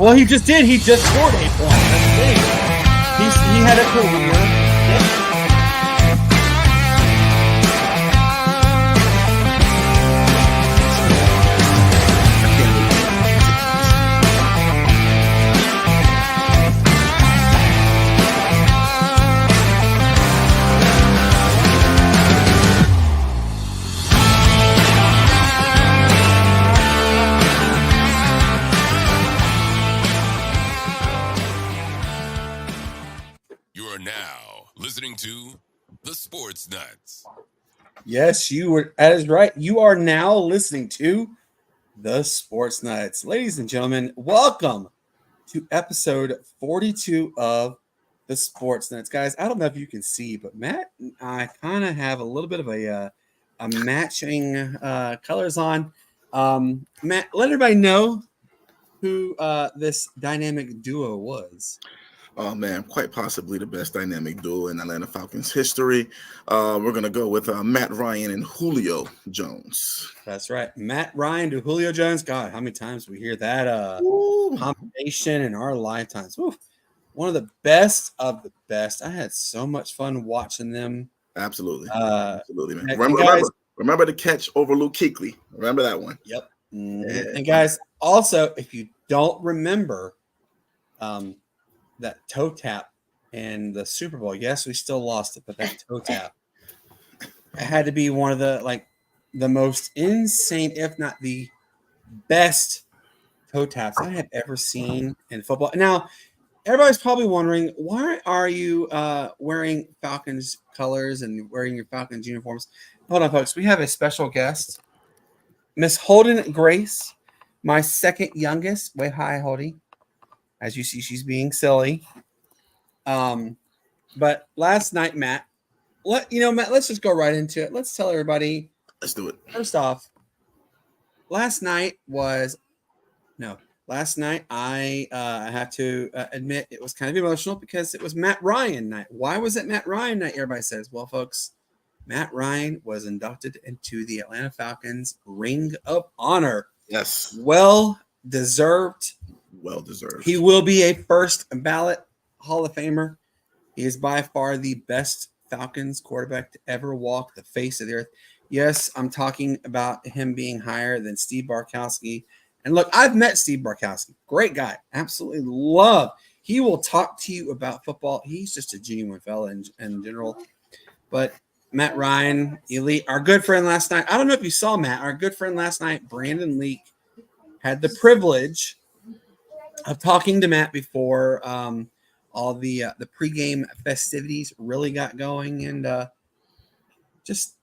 Well, he just did. He just scored 8 points. That's the thing. He had a career. Listening to the Sportz Nutz. Yes, that is right. You are now listening to the Sportz Nutz. Ladies and gentlemen, welcome to episode 42 of the Sportz Nutz. Guys, I don't know if you can see, but Matt and I kind of have a little bit of a matching colors on. Matt, let everybody know who this dynamic duo was. Oh, man, quite possibly the best dynamic duo in Atlanta Falcons history. We're going to go with Matt Ryan and Julio Jones. That's right. Matt Ryan to Julio Jones. God, how many times we hear that combination in our lifetimes. Woo. One of the best of the best. I had so much fun watching them. Absolutely. Man. Remember the catch over Luke Kuechly. Remember that one? Yep. Mm-hmm. Yeah. And guys, also, if you don't remember that toe tap in the Super Bowl, yes, we still lost it, but that toe tap had to be one of the most insane, if not the best toe taps I have ever seen in football. Now, everybody's probably wondering, why are you wearing Falcons colors and wearing your Falcons uniforms? Hold on, folks. We have a special guest, Miss Holden Grace, my second youngest. Wait, hi, Holdy. As you see, she's being silly. But last night, Matt, Matt, let's just go right into it. Let's tell everybody. Let's do it. First off, last night I have to admit it was kind of emotional because it was Matt Ryan night. Why was it Matt Ryan night? Everybody says, well, folks, Matt Ryan was inducted into the Atlanta Falcons Ring of Honor. Yes. Well deserved. He will be a first ballot Hall of Famer. He is by far the best Falcons quarterback to ever walk the face of the earth. Yes, I'm talking about him being higher than Steve Bartkowski. And look, I've met Steve Bartkowski. Great guy. Absolutely love. He will talk to you about football. He's just a genuine fella in general. But Matt Ryan, elite. Our good friend last night. I don't know if you saw Matt. Our good friend last night, Brandon Leak, had the privilege of talking to Matt before all the pregame festivities really got going, and just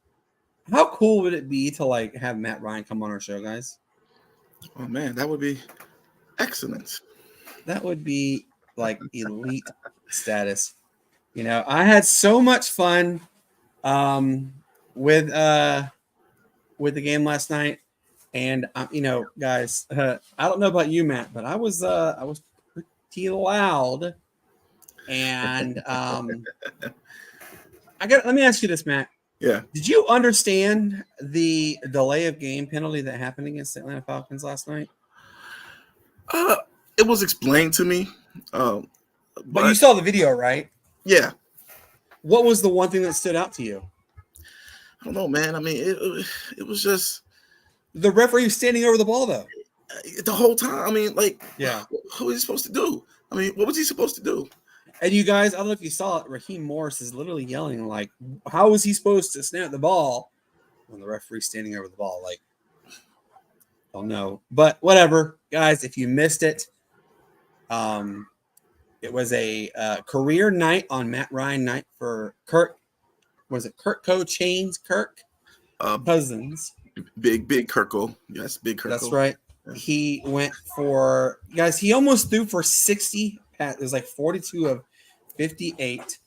how cool would it be to have Matt Ryan come on our show, guys? Oh man, that would be excellent. That would be elite status. I had so much fun with the game last night. And guys, I don't know about you, Matt, but I was pretty loud. And let me ask you this, Matt. Yeah. Did you understand the delay of game penalty that happened against the Atlanta Falcons last night? It was explained to me. But you saw the video, right? Yeah. What was the one thing that stood out to you? I don't know, man. I mean, it was just. The referee was standing over the ball, though. The whole time. I mean, yeah. What was he supposed to do? I mean, what was he supposed to do? And you guys, I don't know if you saw it, Raheem Morris is literally yelling, how was he supposed to snap the ball when the referee's standing over the ball? I don't know. But whatever. Guys, if you missed it, it was a career night on Matt Ryan night for Kirk. Was it Kirk Cousins? Cousins. Big Kirkle. Yes, Big Kirkle. That's right. He went for, guys, he almost threw for 60. It was 42 of 58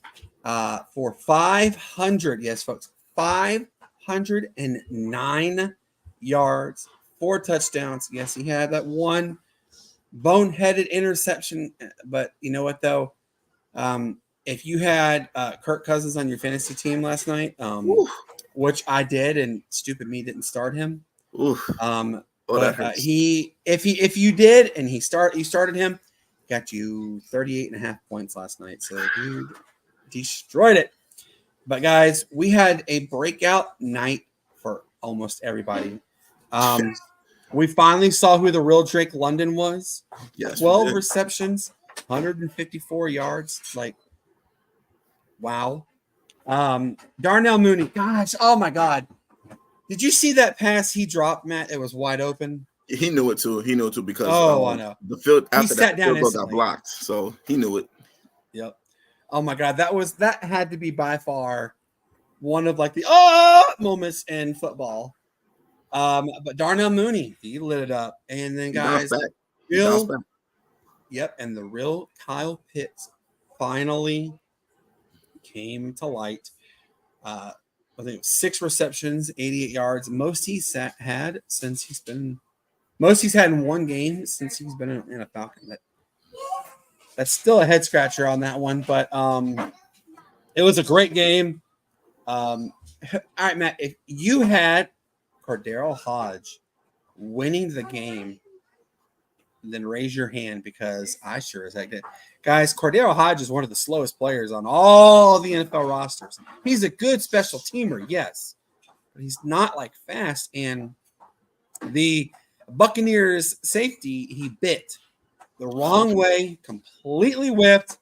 for 500. Yes, folks, 509 yards, 4 touchdowns. Yes, he had that one boneheaded interception. But you know what, though? If you had Kirk Cousins on your fantasy team last night, which I did, and stupid me didn't start him. Oh, that But hurts. if you did, and you started him, got you 38.5 points last night. So dude destroyed it. But guys, we had a breakout night for almost everybody. We finally saw who the real Drake London was. Yes, 12 receptions, 154 yards. Like, wow. Darnell Mooney, gosh, oh my God. Did you see that pass he dropped, Matt? It was wide open. He knew it too. He knew it too because I know. the field He after sat that down field goal got instantly. blocked, so he knew it. Yep. Oh my God, that had to be by far one of like the moments in football. But Darnell Mooney, he lit it up, and then guys, and the real Kyle Pitts finally came to light. I think it was 6 receptions, 88 yards, most he's had in one game since he's been in a Falcon. That's still a head scratcher on that one, but it was a great game. All right, Matt, if you had Cordero Hodge winning the game, then raise your hand because I sure as heck did. Guys, Cordero Hodge is one of the slowest players on all the NFL rosters. He's a good special teamer, yes, but he's not like fast. And the Buccaneers safety, he bit the wrong way, completely whipped.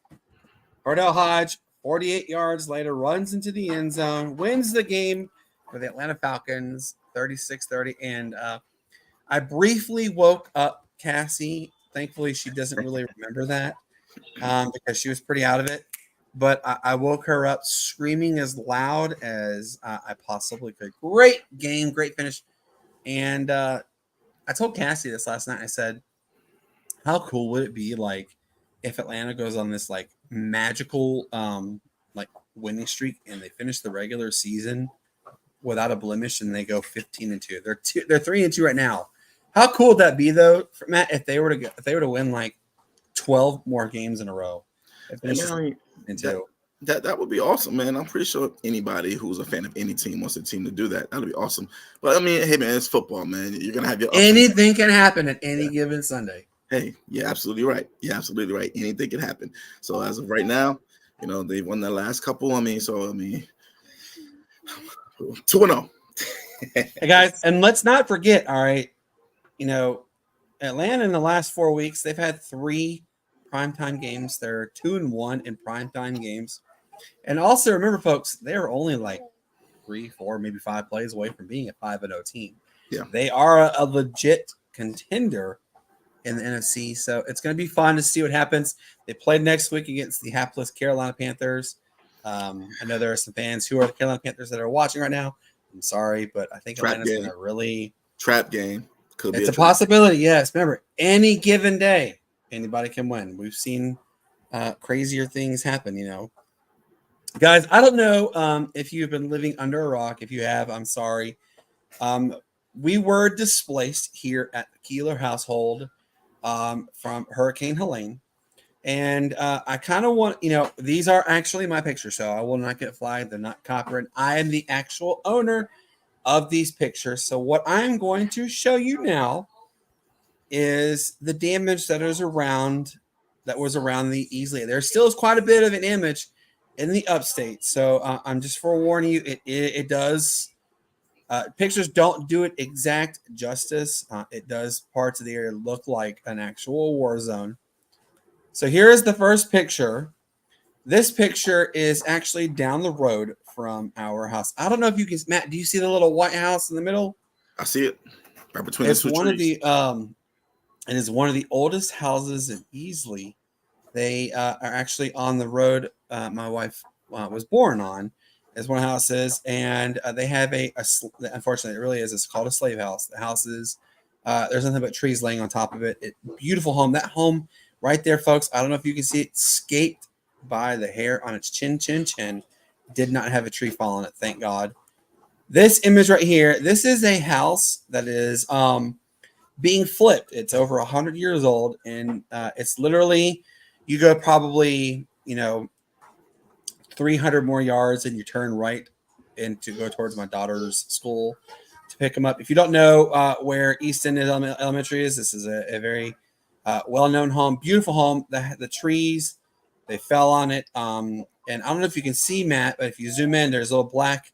Cordell Hodge, 48 yards later, runs into the end zone, wins the game for the Atlanta Falcons, 36-30. And I briefly woke up Cassie. Thankfully, she doesn't really remember that because she was pretty out of it. But I woke her up screaming as loud as I possibly could. Great game, great finish. And I told Cassie this last night. I said, how cool would it be like if Atlanta goes on this like magical like winning streak and they finish the regular season without a blemish and they go 15-2. They're 3-2 right now. How cool would that be though, Matt? If they were to win like 12 more games in a row, that would be awesome, man. I'm pretty sure anybody who's a fan of any team wants a team to do that. That'd be awesome. But I mean, hey man, it's football, man. You're gonna have your anything can happen at any given Sunday. Hey, you're absolutely right. Anything can happen. So as of right now, they've won the last couple. 2-0. Hey guys, and let's not forget, all right, Atlanta in the last 4 weeks, they've had 3 primetime games. They're 2-1 in primetime games. And also remember, folks, they're only like 3, 4, maybe 5 plays away from being a 5-0 team. Yeah. They are a legit contender in the NFC. So it's going to be fun to see what happens. They play next week against the hapless Carolina Panthers. I know there are some fans who are the Carolina Panthers that are watching right now. I'm sorry, but I think Atlanta's going to really trap game. It's a possibility. Yes. Remember, any given day, anybody can win. We've seen crazier things happen, Guys, I don't know if you've been living under a rock. If you have, I'm sorry. We were displaced here at the Keeler household from Hurricane Helene. And I kind of want, these are actually my pictures, so I will not get flagged. They're not copyrighted. I am the actual owner of these pictures. So what I'm going to show you now is the damage that was around the easily. There still is quite a bit of an damage in the upstate. So I'm just forewarning you, it does. Pictures don't do it exact justice. It does parts of the area look like an actual war zone. So here is the first picture. This picture is actually down the road from our house. I don't know if you can, Matt, do you see the little white house in the middle? I see it. Right between the two trees. It is one of the oldest houses in Easley. They are actually on the road my wife was born on, is one of the houses, and they have unfortunately, it really is. It's called a slave house. The house is there's nothing but trees laying on top of it. Beautiful home. That home right there, folks. I don't know if you can see it. Scaped by the hair on its chin. Did not have a tree fall on it. Thank God. This image right here. This is a house that is being flipped. It's over 100 years old, and it's literally, you go probably 300 more yards and you turn right and to go towards my daughter's school to pick them up. If you don't know where Easton Elementary is, this is a very well-known home, beautiful home. The trees, they fell on it. And I don't know if you can see, Matt, but if you zoom in, there's little black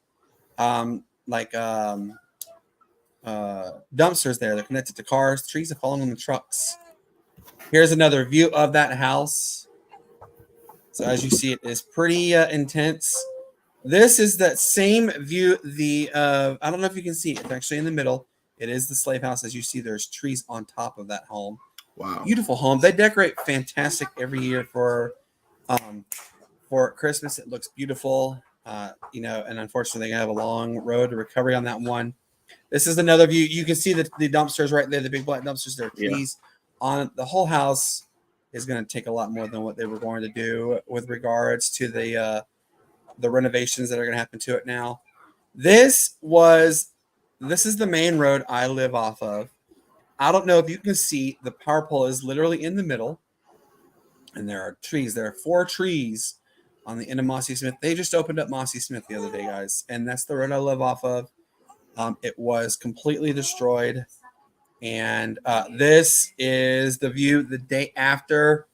dumpsters there. They're connected to cars. Trees have fallen on the trucks. Here's another view of that house. So as you see, it is pretty intense. This is that same view. I don't know if you can see it. It's actually in the middle. It is the slave house. As you see, there's trees on top of that home. Wow. Beautiful home. They decorate fantastic every year for Christmas. It looks beautiful. And unfortunately, they have a long road to recovery on that one. This is another view. You can see the dumpsters right there, the big black dumpsters. There are trees on the whole house. Is going to take a lot more than what they were going to do with regards to the renovations that are going to happen to it now. This is the main road I live off of. I don't know if you can see, the power pole is literally in the middle, and there are trees. There are 4 trees on the end of Mossy Smith. They just opened up Mossy Smith the other day, guys, and that's the road I live off of. It was completely destroyed. And this is the view the day after.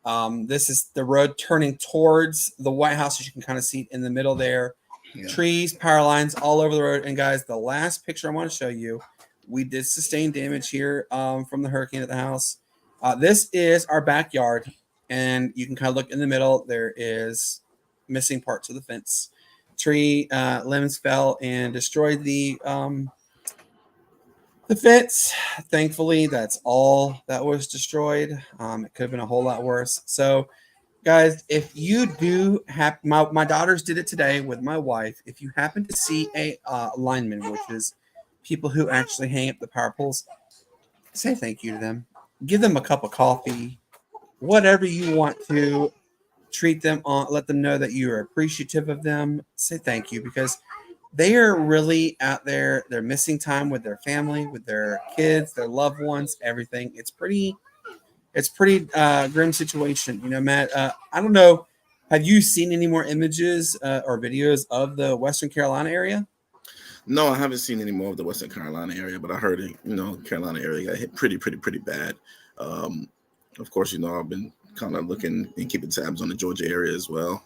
This is the road turning towards the White House, as you can kind of see in the middle there. Yeah. Trees, power lines all over the road. And guys, the last picture I want to show you, we did sustain damage here from the hurricane at the house. This is our backyard, and you can kind of look in the middle. There is missing parts of the fence. Tree limbs fell and destroyed the fence. Thankfully, that's all that was destroyed. It could have been a whole lot worse. So, guys, if you do have, my daughters did it today with my wife. If you happen to see a lineman, which is people who actually hang up the power poles, say thank you to them. Give them a cup of coffee, whatever you want to. Treat them on. Let them know that you are appreciative of them. Say thank you, because they are really out there. They're missing time with their family, with their kids, their loved ones, everything. It's pretty grim situation. Matt, I don't know. Have you seen any more images or videos of the Western Carolina area? No, I haven't seen any more of the Western Carolina area, but I heard Carolina area got hit pretty bad. Of course, I've been kind of looking and keeping tabs on the Georgia area as well.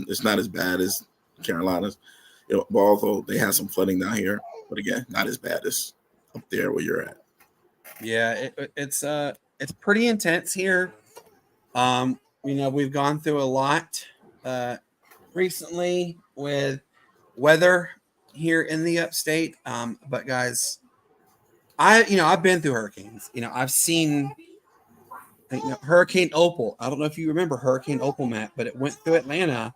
It's not as bad as Carolina's. Although they have some flooding down here, but again, not as bad as up there where you're at. Yeah, it's pretty intense here. We've gone through a lot recently with weather here in the upstate. But guys, I've been through hurricanes. I've seen Hurricane Opal. I don't know if you remember Hurricane Opal, Matt, but it went through Atlanta.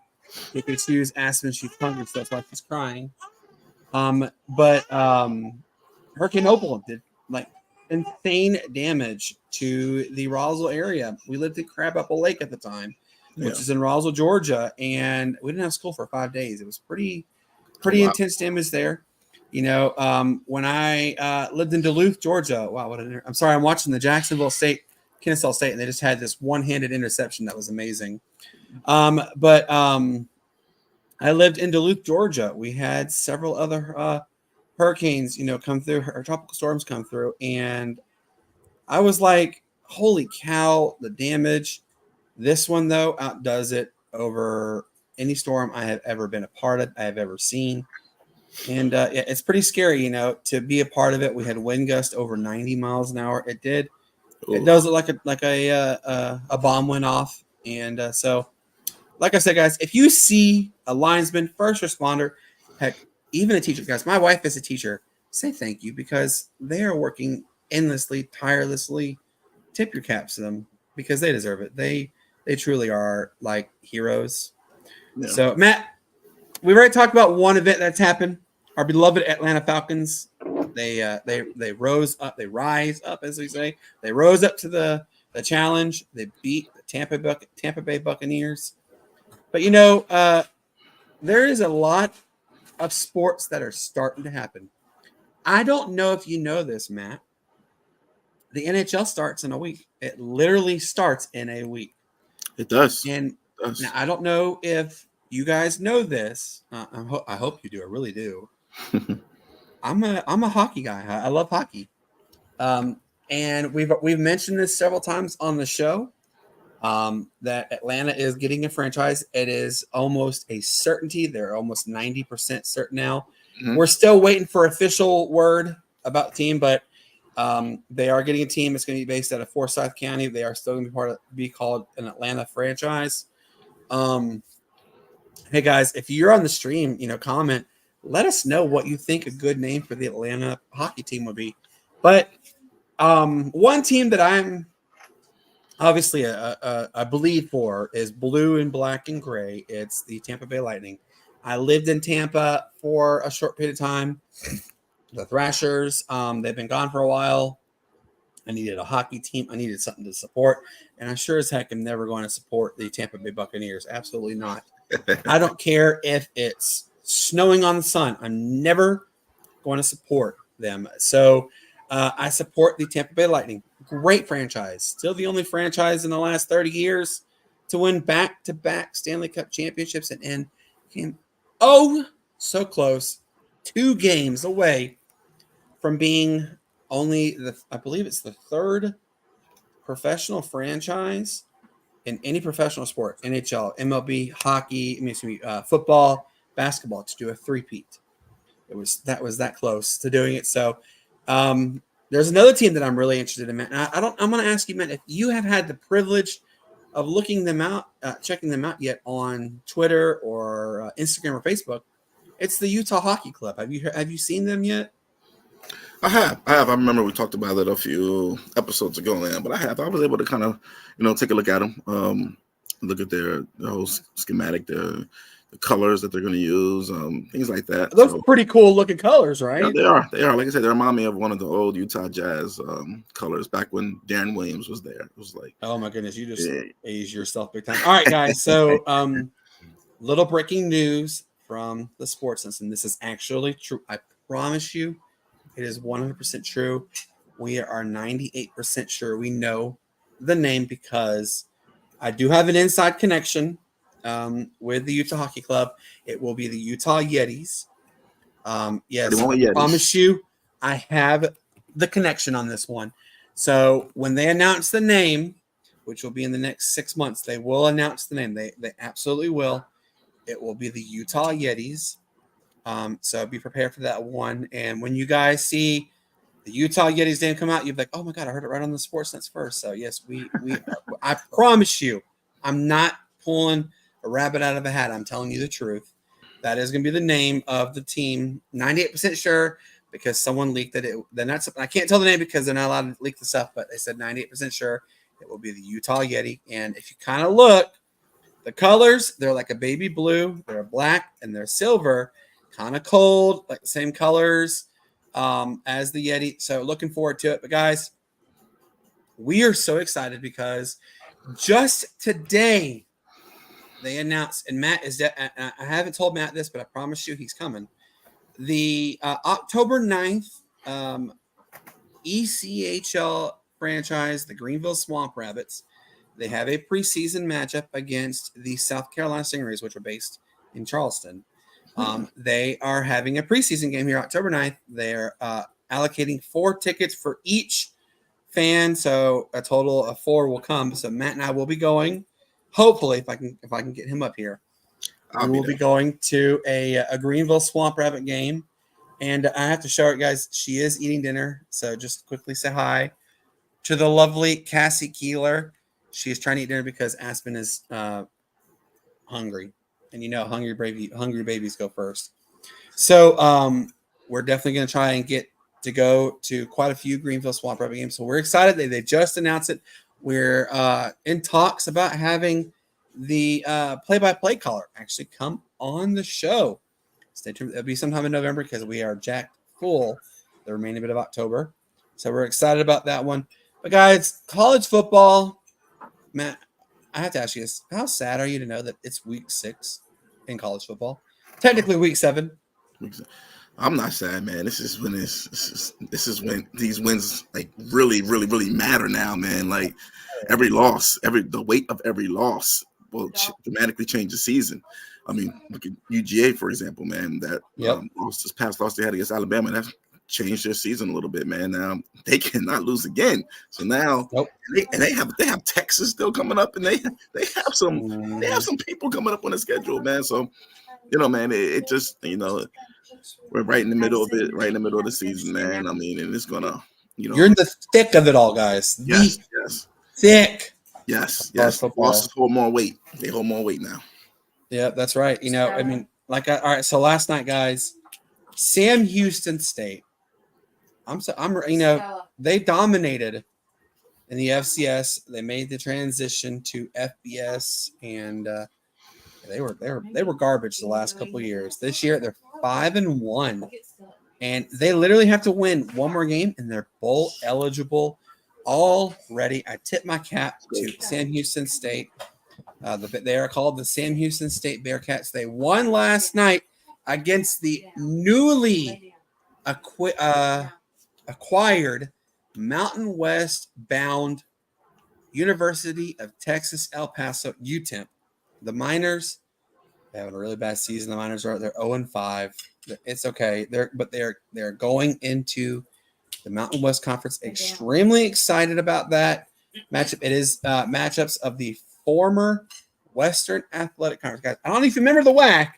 Because she was asking, she's hungry, so that's why she's crying. But Hurricane Opal did insane damage to the Roswell area. We lived in Crab Apple Lake at the time, which is in Roswell, Georgia, and we didn't have school for 5 days. It was pretty intense damage there. When I lived in Duluth, Georgia. Wow, I'm sorry, I'm watching the Jacksonville State, Kennesaw State, and they just had this one-handed interception that was amazing. But I lived in Duluth, Georgia. We had several other hurricanes, come through, or tropical storms come through, and I was like, holy cow, the damage. This one, though, outdoes it over any storm I have ever been a part of, I have ever seen. And it's pretty scary, to be a part of it. We had wind gust over 90 miles an hour. It did. Ooh. It does look like a bomb went off. And so, like I said, guys, if you see a linesman, first responder, heck, even a teacher, guys, my wife is a teacher, say thank you, because they are working endlessly, tirelessly. Tip your caps to them, because they deserve it. They truly are like heroes. Yeah. So, Matt, we've already talked about one event that's happened. Our beloved Atlanta Falcons, they rose up, they rise up, as we say. They rose up to the challenge. They beat the Tampa Bay Buccaneers. But there is a lot of sports that are starting to happen. I don't know if you know this, Matt. The NHL starts in a week. It literally starts in a week. It does. And now, I don't know if you guys know this. I hope you do. I really do. I'm a hockey guy. I love hockey. And we've mentioned this several times on the show. That Atlanta is getting a franchise. It is almost a certainty. They're almost 90% certain now. Mm-hmm. We're still waiting for official word about the team, but they are getting a team. It's going to be based out of Forsyth County. They are still going to be called an Atlanta franchise. Hey guys, if you're on the stream, comment. Let us know what you think a good name for the Atlanta hockey team would be. But one team that I'm obviously I bleed for is blue and black and gray. It's the Tampa Bay Lightning. I lived in Tampa for a short period of time. The Thrashers, they've been gone for a while. I needed a hockey team. I needed something to support. And I sure as heck am never going to support the Tampa Bay Buccaneers. Absolutely not. I don't care if it's snowing on the sun. I'm never going to support them. So I support the Tampa Bay Lightning. Great franchise. Still the only franchise in the last 30 years to win back-to-back Stanley Cup championships and came so close. 2 games away from being only I believe it's the 3rd professional franchise in any professional sport, NHL, MLB, hockey, football, basketball, to do a three-peat. That was that close to doing it. So there's another team that I'm really interested in, Matt. And I'm going to ask you, Matt, if you have had the privilege of looking them out, checking them out yet on Twitter or Instagram or Facebook. It's the Utah Hockey Club. Have you seen them yet? I have. I remember we talked about it a few episodes ago, man. But I was able to kind of, take a look at them, look at their whole schematic, the colors that they're going to use, things like that. Those are pretty cool looking colors, right? Yeah, they are. They are. Like I said, they remind me of one of the old Utah Jazz colors back when Darren Williams was there. It was like, oh my goodness, you just aged yourself big time. All right, guys. So, little breaking news from the Sportz Nutz, and this is actually true. I promise you, it is 100% true. We are 98% sure we know the name because I do have an inside connection with the Utah Hockey Club. It will be the Utah Yetis. Yes, I promise you, I have the connection on this one. So when they announce the name, which will be in the next 6 months, they will announce the name. They absolutely will. It will be the Utah Yetis. So be prepared for that one. And when you guys see the Utah Yetis name come out, you'll be like, oh my God, I heard it right on the Sportz Nutz first. So yes, we I promise you, I'm not pulling a rabbit out of a hat. I'm telling you the truth. That is going to be the name of the team. 98% sure because someone leaked it. They're not something I can't tell the name because they're not allowed to leak the stuff, but they said 98% sure it will be the Utah Yeti. And if you kind of look, the colors, they're like a baby blue, they're black, and they're silver. Kind of cold, like the same colors as the Yeti. So looking forward to it. But guys, we are so excited because just today they announced, and Matt is I haven't told Matt this, but I promise you he's coming. The October 9th ECHL franchise, the Greenville Swamp Rabbits, they have a preseason matchup against the South Carolina Stingrays, which are based in Charleston. They are having a preseason game here October 9th. They're allocating 4 tickets for each fan, so a total of 4 will come. So Matt and I will be going. Hopefully, if I can get him up here, we will be going to a Greenville Swamp Rabbit game. And I have to show her, guys, she is eating dinner. So just quickly say hi to the lovely Cassie Keeler. She is trying to eat dinner because Aspen is hungry. And hungry babies go first. So we're definitely going to try and get to go to quite a few Greenville Swamp Rabbit games. So we're excited. They just announced it. We're in talks about having the play-by-play caller actually come on the show. Stay tuned. It'll be sometime in November because we are jacked full the remaining bit of October. So we're excited about that one. But guys, college football, Matt, I have to ask you this. How sad are you to know that it's week 6 in college football? Technically week 7. I'm not sad, man. This is when these wins like really, really, really matter now, man. Like the weight of every loss will dramatically change the season. I mean, look at UGA, for example, man. That this past loss they had against Alabama, that changed their season a little bit, man. Now they cannot lose again. So now, they have Texas still coming up, and they have some people coming up on the schedule, man. So, man, it just, we're right in the middle of it, right in the middle of the season, man. I mean, and it's gonna, you're in the thick of it all, guys. Yes. Thick. Yes. Bosses hold more weight. They hold more weight now. Yeah, that's right. I mean, all right. So last night, guys, Sam Houston State. They dominated in the FCS. They made the transition to FBS, and they were garbage the last couple of years. This year, they're 5-1, and they literally have to win one more game, and they're bowl eligible already. I tip my cap to Sam Houston State. They are called the Sam Houston State Bearcats. They won last night against the newly acquired Mountain West bound University of Texas El Paso UTEP. The Miners, they have a really bad season. The Miners they're 0-5. It's okay. They're going into the Mountain West Conference. Extremely excited about that matchup. It is matchups of the former Western Athletic Conference. Guys, I don't know if you remember the WAC.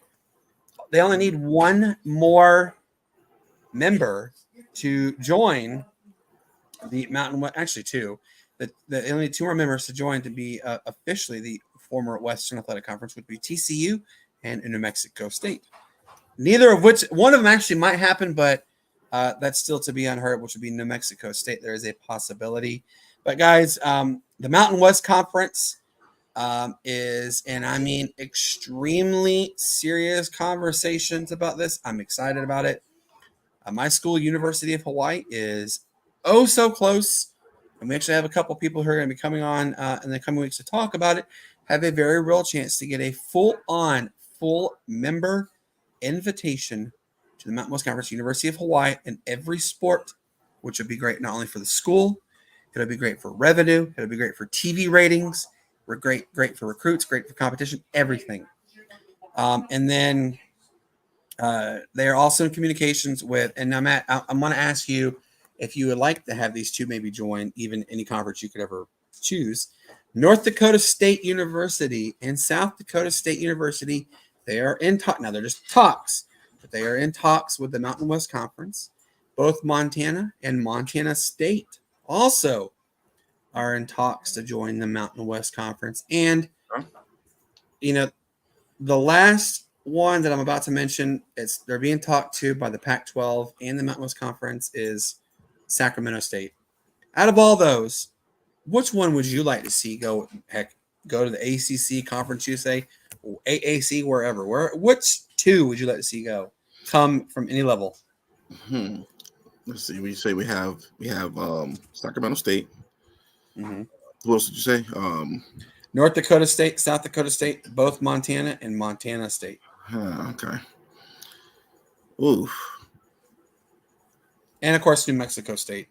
They only need one more member to join the Mountain West. Actually, two. They only need two more members to join to be officially the former Western Athletic Conference, would be TCU and New Mexico State. Neither of which, one of them actually might happen, but that's still to be unheard, which would be New Mexico State. There is a possibility. But guys, the Mountain West Conference is, and I mean extremely serious conversations about this. I'm excited about it. My school, University of Hawaii, is so close. And we actually have a couple people who are going to be coming on in the coming weeks to talk about it. Have a very real chance to get a full member invitation to the Mountain West Conference, University of Hawaii, in every sport, which would be great not only for the school, it'll be great for revenue, it'll be great for TV ratings, we're great for recruits, great for competition, everything. And then they are also in communications with, and now Matt, I'm going to ask you if you would like to have these two maybe join even any conference you could ever choose. North Dakota State University and South Dakota State University, they are in talk. Now they're just talks, but they are in talks with the Mountain West Conference. Both Montana and Montana State also are in talks to join the Mountain West Conference. And, the last one that I'm about to mention, they're being talked to by the Pac-12 and the Mountain West Conference, is Sacramento State. Out of all those, which one would you like to see go to the ACC Conference USA, AAC, wherever? Which two would you like to see come from any level? Let's see. We say we have Sacramento State. Mm-hmm. Who else did you say? North Dakota State, South Dakota State, both Montana and Montana State. Okay. Oof. And of course, New Mexico State.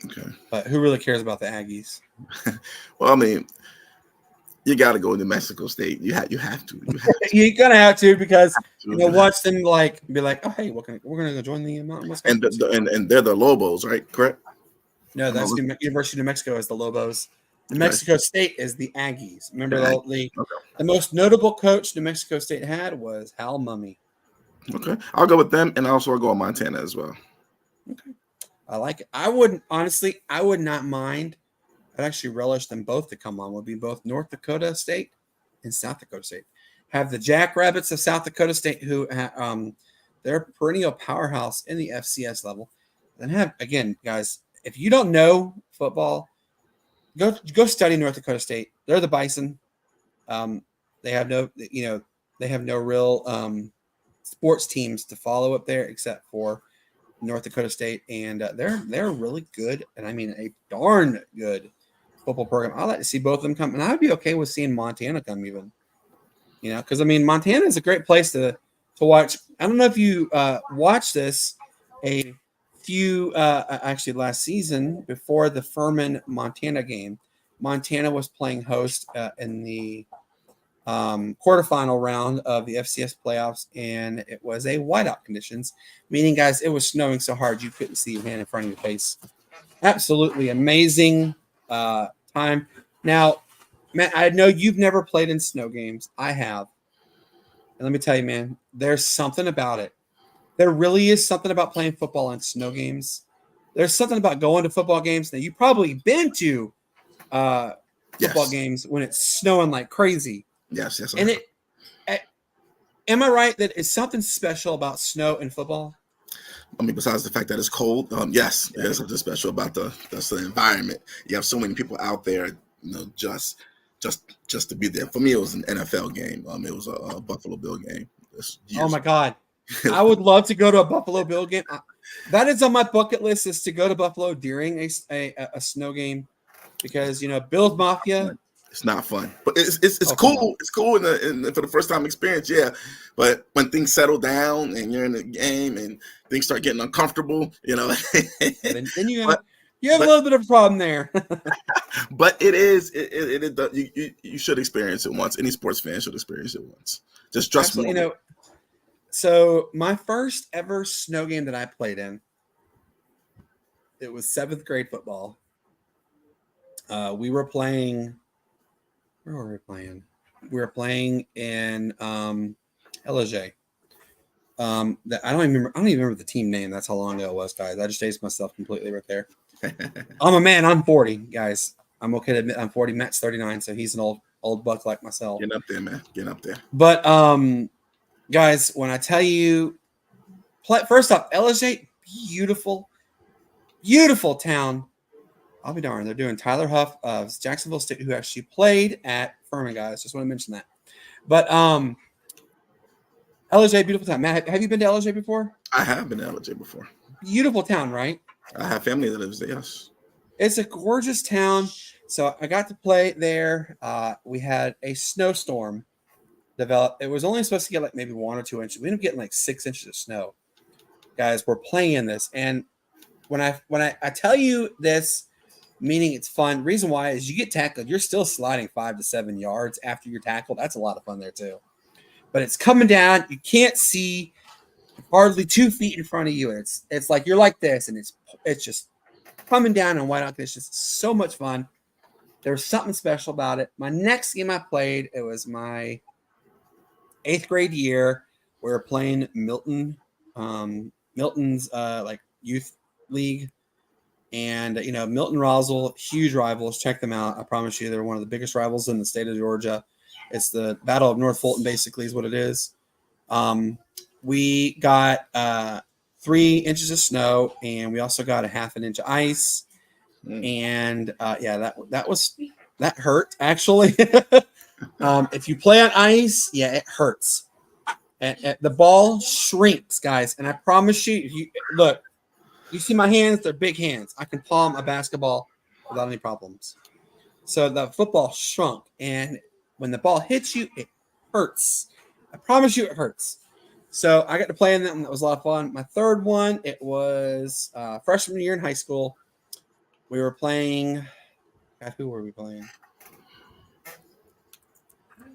Okay. But who really cares about the Aggies? Well, I mean, you got to go to New Mexico State. You have to. You're gonna have to, because watch them be like, oh hey, we're gonna go join the Mountain West. And they're the Lobos, right? Correct. No, that's University of New Mexico is the Lobos. New Mexico State is the Aggies. Remember the most notable coach New Mexico State had was Hal Mumme. Okay, I'll go with them, and also I'll go with Montana as well. Okay, I like it. I would not mind. I'd actually relish them both to come on. Would be both North Dakota State and South Dakota State. Have the Jackrabbits of South Dakota State, who they're a perennial powerhouse in the FCS level. Then have, again, guys, if you don't know football, go study North Dakota State. They're the Bison. They have no real sports teams to follow up there except for North Dakota State, and they're really good, and I mean a darn good football program. I'd like to see both of them come, and I'd be okay with seeing Montana come even. Because I mean Montana is a great place to watch. I don't know if you watched this a few actually last season before the Furman Montana game. Montana was playing host in the quarterfinal round of the FCS playoffs, and it was a whiteout conditions, meaning, guys, it was snowing so hard you couldn't see your hand in front of your face. Absolutely amazing time. Now, Matt, I know you've never played in snow games. I have. And let me tell you, man, there's something about it. There really is something about playing football in snow games. There's something about going to football games that you've probably been to football games when it's snowing like crazy. Yes. And am I right that it's something special about snow and football? I mean, besides the fact that it's cold, yes, there's something special about the environment. You have so many people out there, just to be there. For me, it was an NFL game. It was a Buffalo Bill game. Oh my God, I would love to go to a Buffalo Bill game. That is on my bucket list, is to go to Buffalo during a snow game, because Bill's Mafia. It's not fun, but it's cool. It's cool for the first time experience, yeah. But when things settle down and you're in the game and things start getting uncomfortable, then you have a little bit of a problem there. But it is you should experience it once. Any sports fan should experience it once. Just trust me. So my first ever snow game that I played in, it was 7th grade football. We were playing. Where were we playing? We were playing in LJ. I don't even remember the team name. That's how long ago it was, guys. I just aged myself completely right there. I'm a man. I'm 40, guys. I'm okay to admit I'm 40. Matt's 39, so he's an old buck like myself. Get up there, man. Get up there. But guys, when I tell you, first off, LJ, beautiful town. I'll be darned. They're doing Tyler Huff of Jacksonville State, who actually played at Furman, guys. Just want to mention that. But LJ, beautiful town. Matt, have you been to LJ before? I have been to LJ before. Beautiful town, right? I have family that lives there, yes. It's a gorgeous town. So I got to play there. We had a snowstorm develop. It was only supposed to get like maybe 1 or 2 inches. We ended up getting like 6 inches of snow. Guys, we're playing in this. And when I tell you this, meaning it's fun, reason why is you get tackled, you're still sliding 5 to 7 yards after you're tackled. That's a lot of fun there too. But it's coming down. You can't see hardly 2 feet in front of you. It's like you're like this, and it's just coming down in whiteout conditions. It's so much fun. There's something special about it. My next game I played, it was my 8th grade year. We were playing Milton's like youth league. And, Milton Roswell, huge rivals. Check them out. I promise you, they're one of the biggest rivals in the state of Georgia. It's the Battle of North Fulton, basically, is what it is. We got 3 inches of snow, and we also got a 1/2 inch of ice. And, that hurt, actually. If you play on ice, it hurts. And the ball shrinks, guys. And I promise you, look. You see my hands? They're big hands. I can palm a basketball without any problems. So the football shrunk, and when the ball hits you, it hurts. I promise you it hurts. So I got to play in them. That was a lot of fun. My third one, it was freshman year in high school. We were playing – God, who were we playing?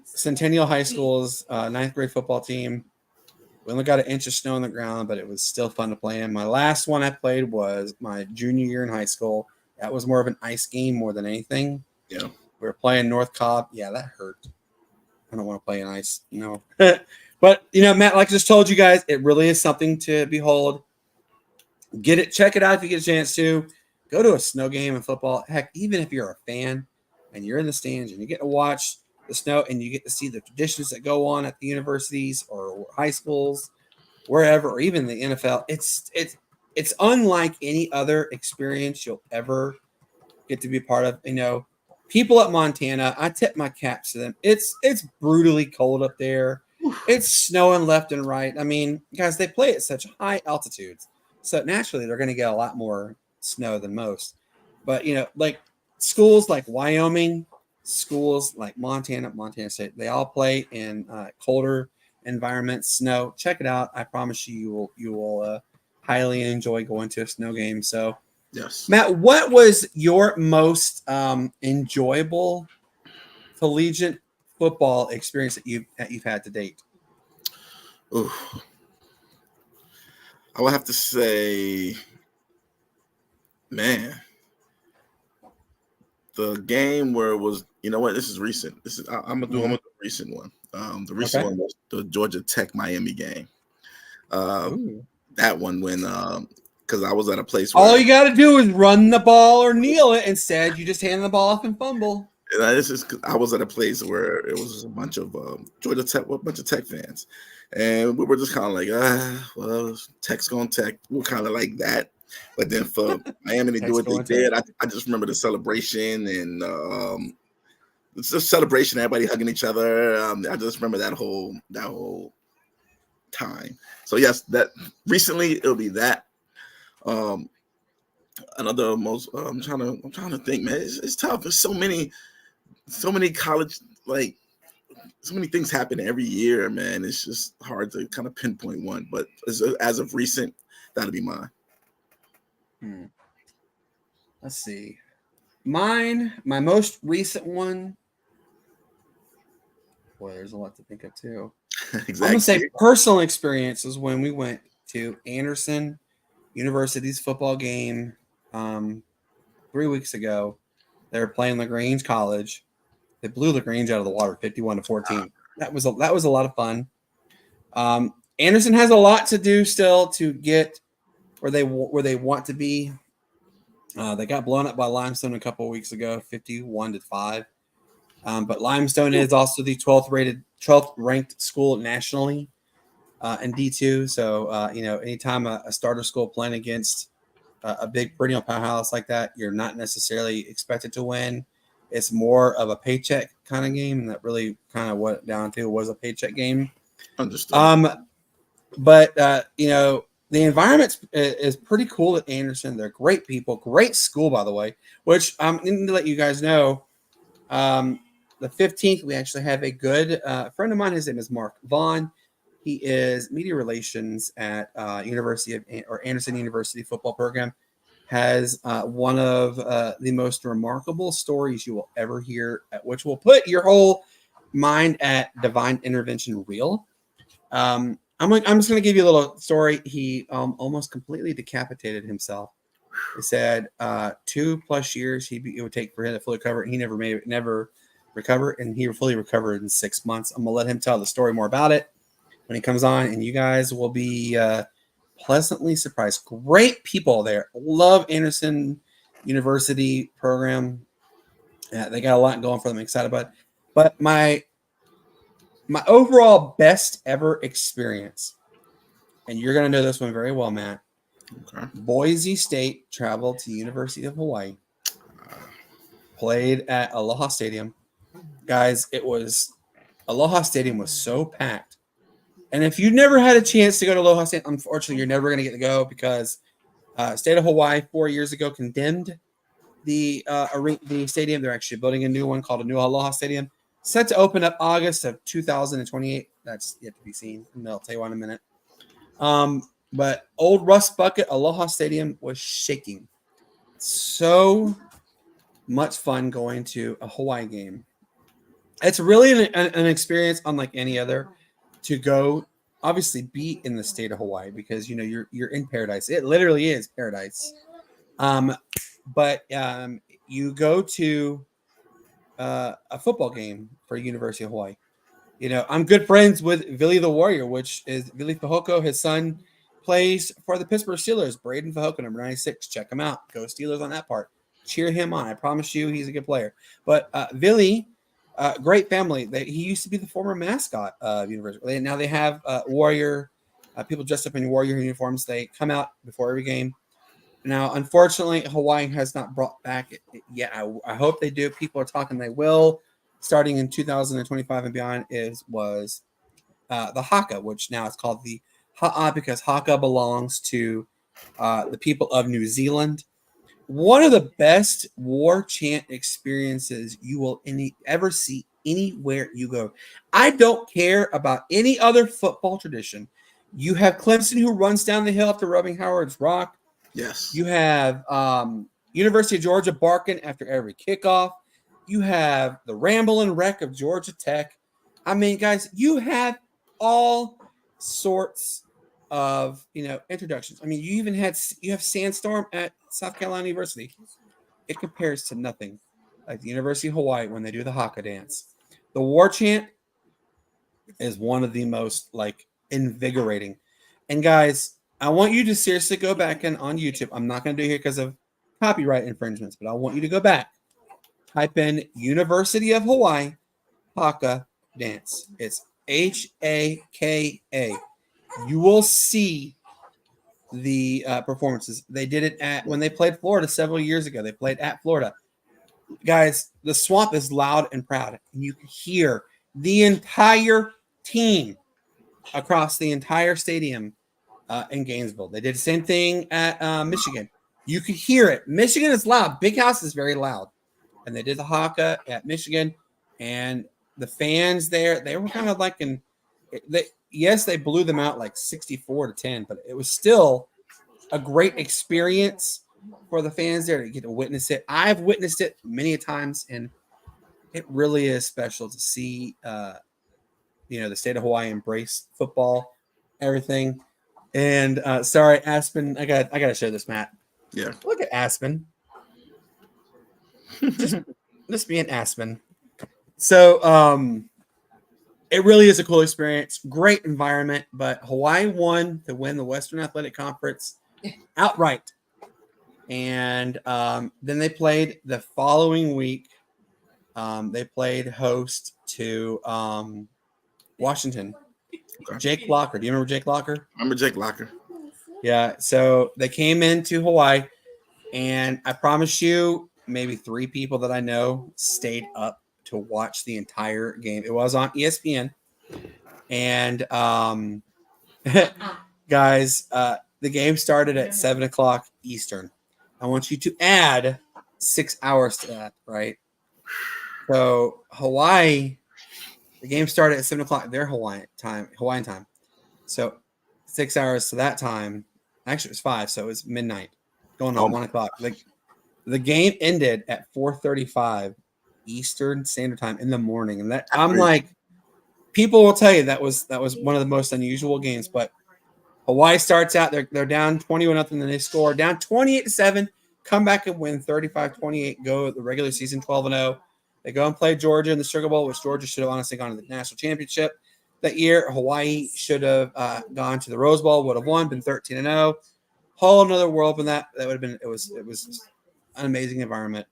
Centennial High School's 9th grade football team. We only got 1 inch of snow on the ground, but it was still fun to play in. My last one I played was my junior year in high school. That was more of an ice game more than anything. Yeah. We were playing North Cobb. Yeah, that hurt. I don't want to play in ice. No. But, Matt, like I just told you guys, it really is something to behold. Check it out if you get a chance to. Go to a snow game in football. Heck, even if you're a fan and you're in the stands and you get to watch the snow and you get to see the traditions that go on at the universities or high schools, wherever, or even the NFL, it's unlike any other experience you'll ever get to be part of. People at Montana, I tip my caps to them. It's brutally cold up there. It's snowing left and right. I mean, guys, they play at such high altitudes, so naturally they're going to get a lot more snow than most. But like schools like Wyoming, schools like Montana State, they all play in colder environments, snow. Check it out. I promise you will highly enjoy going to a snow game. So, yes, Matt, what was your most enjoyable collegiate football experience that you've had to date? Ooh. I would have to say, man, the game where it was, you know what? This is recent. I'm gonna do a recent one. The recent one was the Georgia Tech Miami game. That one when because I was at a place where all you got to do is run the ball or kneel it. Instead, you just hand the ball off and fumble. And I was at a place where it was a bunch of Georgia Tech, a bunch of Tech fans, and we were just kind of like, well, Tech's going Tech. We're kind of like that. But then for Miami to do what they did, I just remember the celebration and it's a celebration, everybody hugging each other. I just remember that whole time. So yes, that recently it'll be that. Another most I'm trying to think, man. It's tough. There's so many college, like so many things happen every year, man. It's just hard to kind of pinpoint one. But as of recent, that'll be mine. Let's see. My most recent one. Boy, there's a lot to think of too. Exactly. I'm gonna say personal experiences when we went to Anderson University's football game 3 weeks ago. They were playing LaGrange College. They blew LaGrange out of the water, 51-14. That was a lot of fun. Anderson has a lot to do still to get where they want to be. They got blown up by Limestone a couple of weeks ago, 51-5. But Limestone is also the 12th ranked school nationally in D2. So anytime a starter school playing against a big perennial powerhouse like that, you're not necessarily expected to win. It's more of a paycheck kind of game, and that really kind of what it down to was a paycheck game. Understood. But the environment is pretty cool at Anderson. They're great people, great school, by the way, which I'm going to let you guys know. The 15th, we actually have a good friend of mine. His name is Mark Vaughn. He is media relations at Anderson University football program. Has one of the most remarkable stories you will ever hear, which will put your whole mind at divine intervention real. I'm just going to give you a little story. He almost completely decapitated himself. He said 2+ years it would take for him to fully recover. He never recovered, and he fully recovered in 6 months. I'm going to let him tell the story more about it when he comes on, and you guys will be pleasantly surprised. Great people there. Love Anderson University program. They got a lot going for them. I'm excited about it. But my overall best ever experience, and you're going to know this one very well, Matt. Okay. Boise State traveled to University of Hawaii. Played at Aloha Stadium. Guys, Aloha Stadium was so packed. And if you never had a chance to go to Aloha Stadium, unfortunately, you're never going to get to go because state of Hawaii 4 years ago condemned the stadium. They're actually building a new one called a new Aloha Stadium, set to open up August of 2028. That's yet to be seen, and I'll tell you why in a minute. But old Rust Bucket Aloha Stadium was shaking. So much fun going to a Hawaii game. It's really an experience unlike any other. To go, obviously, be in the state of Hawaii because you're in paradise. It literally is paradise. But you go to a football game for University of Hawaii. I'm good friends with Vili the Warrior, which is Vili Fehoko. His son plays for the Pittsburgh Steelers. Braden Fehoko, number 96. Check him out. Go Steelers on that part. Cheer him on. I promise you, he's a good player. But Vili. Great family. He used to be the former mascot of University. Now they have Warrior people dressed up in Warrior uniforms. They come out before every game. Now, unfortunately, Hawaii has not brought back it yet. I hope they do. People are talking they will. Starting in 2025 and beyond was the haka, which now it's called the ha'a because haka belongs to the people of New Zealand. One of the best war chant experiences you will ever see anywhere you go. I don't care about any other football tradition. You have Clemson who runs down the hill after rubbing Howard's Rock. Yes. You have University of Georgia barking after every kickoff. You have the Ramble and Wreck of Georgia Tech. I mean, guys, you have all sorts of introductions. I mean, you have Sandstorm at South Carolina University. It compares to nothing like the University of Hawaii when they do the haka dance. The war chant is one of the most invigorating. And guys, I want you to seriously go back on YouTube. I'm not going to do it here because of copyright infringements, but I want you to go back. Type in University of Hawaii haka dance. It's HAKA. You will see the performances. They did it when they played Florida several years ago. They played at Florida. Guys, the swamp is loud and proud. And you can hear the entire team across the entire stadium in Gainesville. They did the same thing at Michigan. You could hear it. Michigan is loud. Big House is very loud. And they did the haka at Michigan. And the fans there, they were kind of they blew them out 64-10, but it was still a great experience for the fans there to get to witness it. I've witnessed it many times, and it really is special to see, the state of Hawaii embrace football, everything. And sorry, Aspen, I got to show this, Matt. Yeah. Look at Aspen. just being Aspen. So, it really is a cool experience. Great environment, but Hawaii won to win the Western Athletic Conference outright. And then they played the following week. They played host to Washington. Okay. Jake Locker. Do you remember Jake Locker? I remember Jake Locker. Yeah. So they came into Hawaii, and I promise you, maybe 3 people that I know stayed up to watch the entire game. It was on ESPN. And guys, the game started at 7:00 Eastern. I want you to add 6 hours to that, right? So Hawaii, the game started at 7:00 their Hawaiian time. So 6 hours to that time. Actually, it was 5, so it was midnight, going on 1:00. The game ended at 4:35 Eastern Standard Time in the morning, and people will tell you that was one of the most unusual games. But Hawaii starts out, they're down 21-0, then they score down 28-7, come back and win 35-28, go the regular season 12-0. They go and play Georgia in the Sugar Bowl, which Georgia should have honestly gone to the national championship that year. Hawaii should have gone to the Rose Bowl, would have won, been 13-0. Whole another world from that. That would have been it was an amazing environment.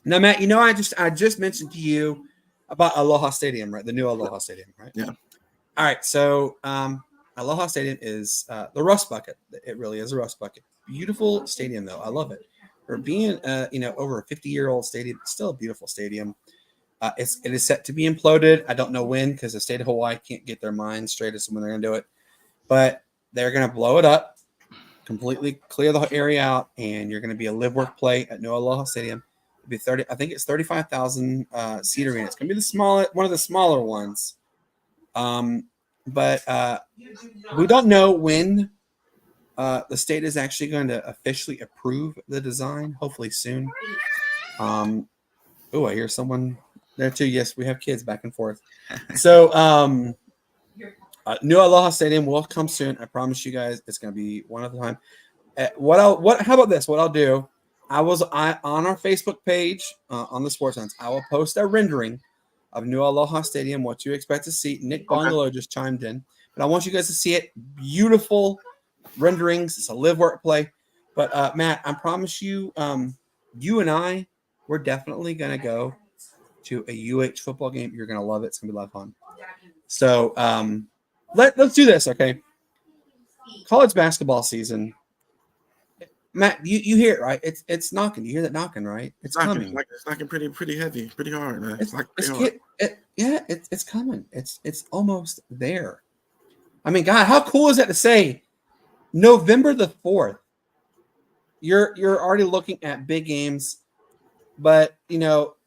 Now, Matt, I just mentioned to you about Aloha Stadium, right? The new Aloha Stadium, right? Yeah. All right. So Aloha Stadium is the Rust Bucket. It really is a Rust Bucket. Beautiful stadium, though. I love it. For being, over a 50-year-old stadium, it's still a beautiful stadium. It is set to be imploded. I don't know when, because the state of Hawaii can't get their minds straight as to when they're going to do it. But they're going to blow it up, completely clear the area out, and you're going to be a live, work, play at New Aloha Stadium. It'll be 30. I think it's 35,000 seat arena. It's going to be one of the smaller ones. But we don't know when the state is actually going to officially approve the design. Hopefully soon. I hear someone there too. Yes, we have kids back and forth. So New Aloha Stadium will come soon. I promise you guys, it's going to be one at a time. How about this? What I'll do, on our Facebook page on the Sportz Nutz, I will post a rendering of New Aloha Stadium, what you expect to see. Nick Bongalo just chimed in, but I want you guys to see it. Beautiful renderings. It's a live, work, play. But Matt, I promise you, you and I, we're definitely going to go to a UH football game. You're going to love it. It's going to be a lot of fun. So let's do this, okay? College basketball season. Matt, you hear it, right? It's knocking. You hear that knocking, right? It's coming. It's knocking pretty heavy, pretty hard, man. It's coming. It's almost there. I mean, God, how cool is that to say? November the 4th. You're already looking at big games, but it's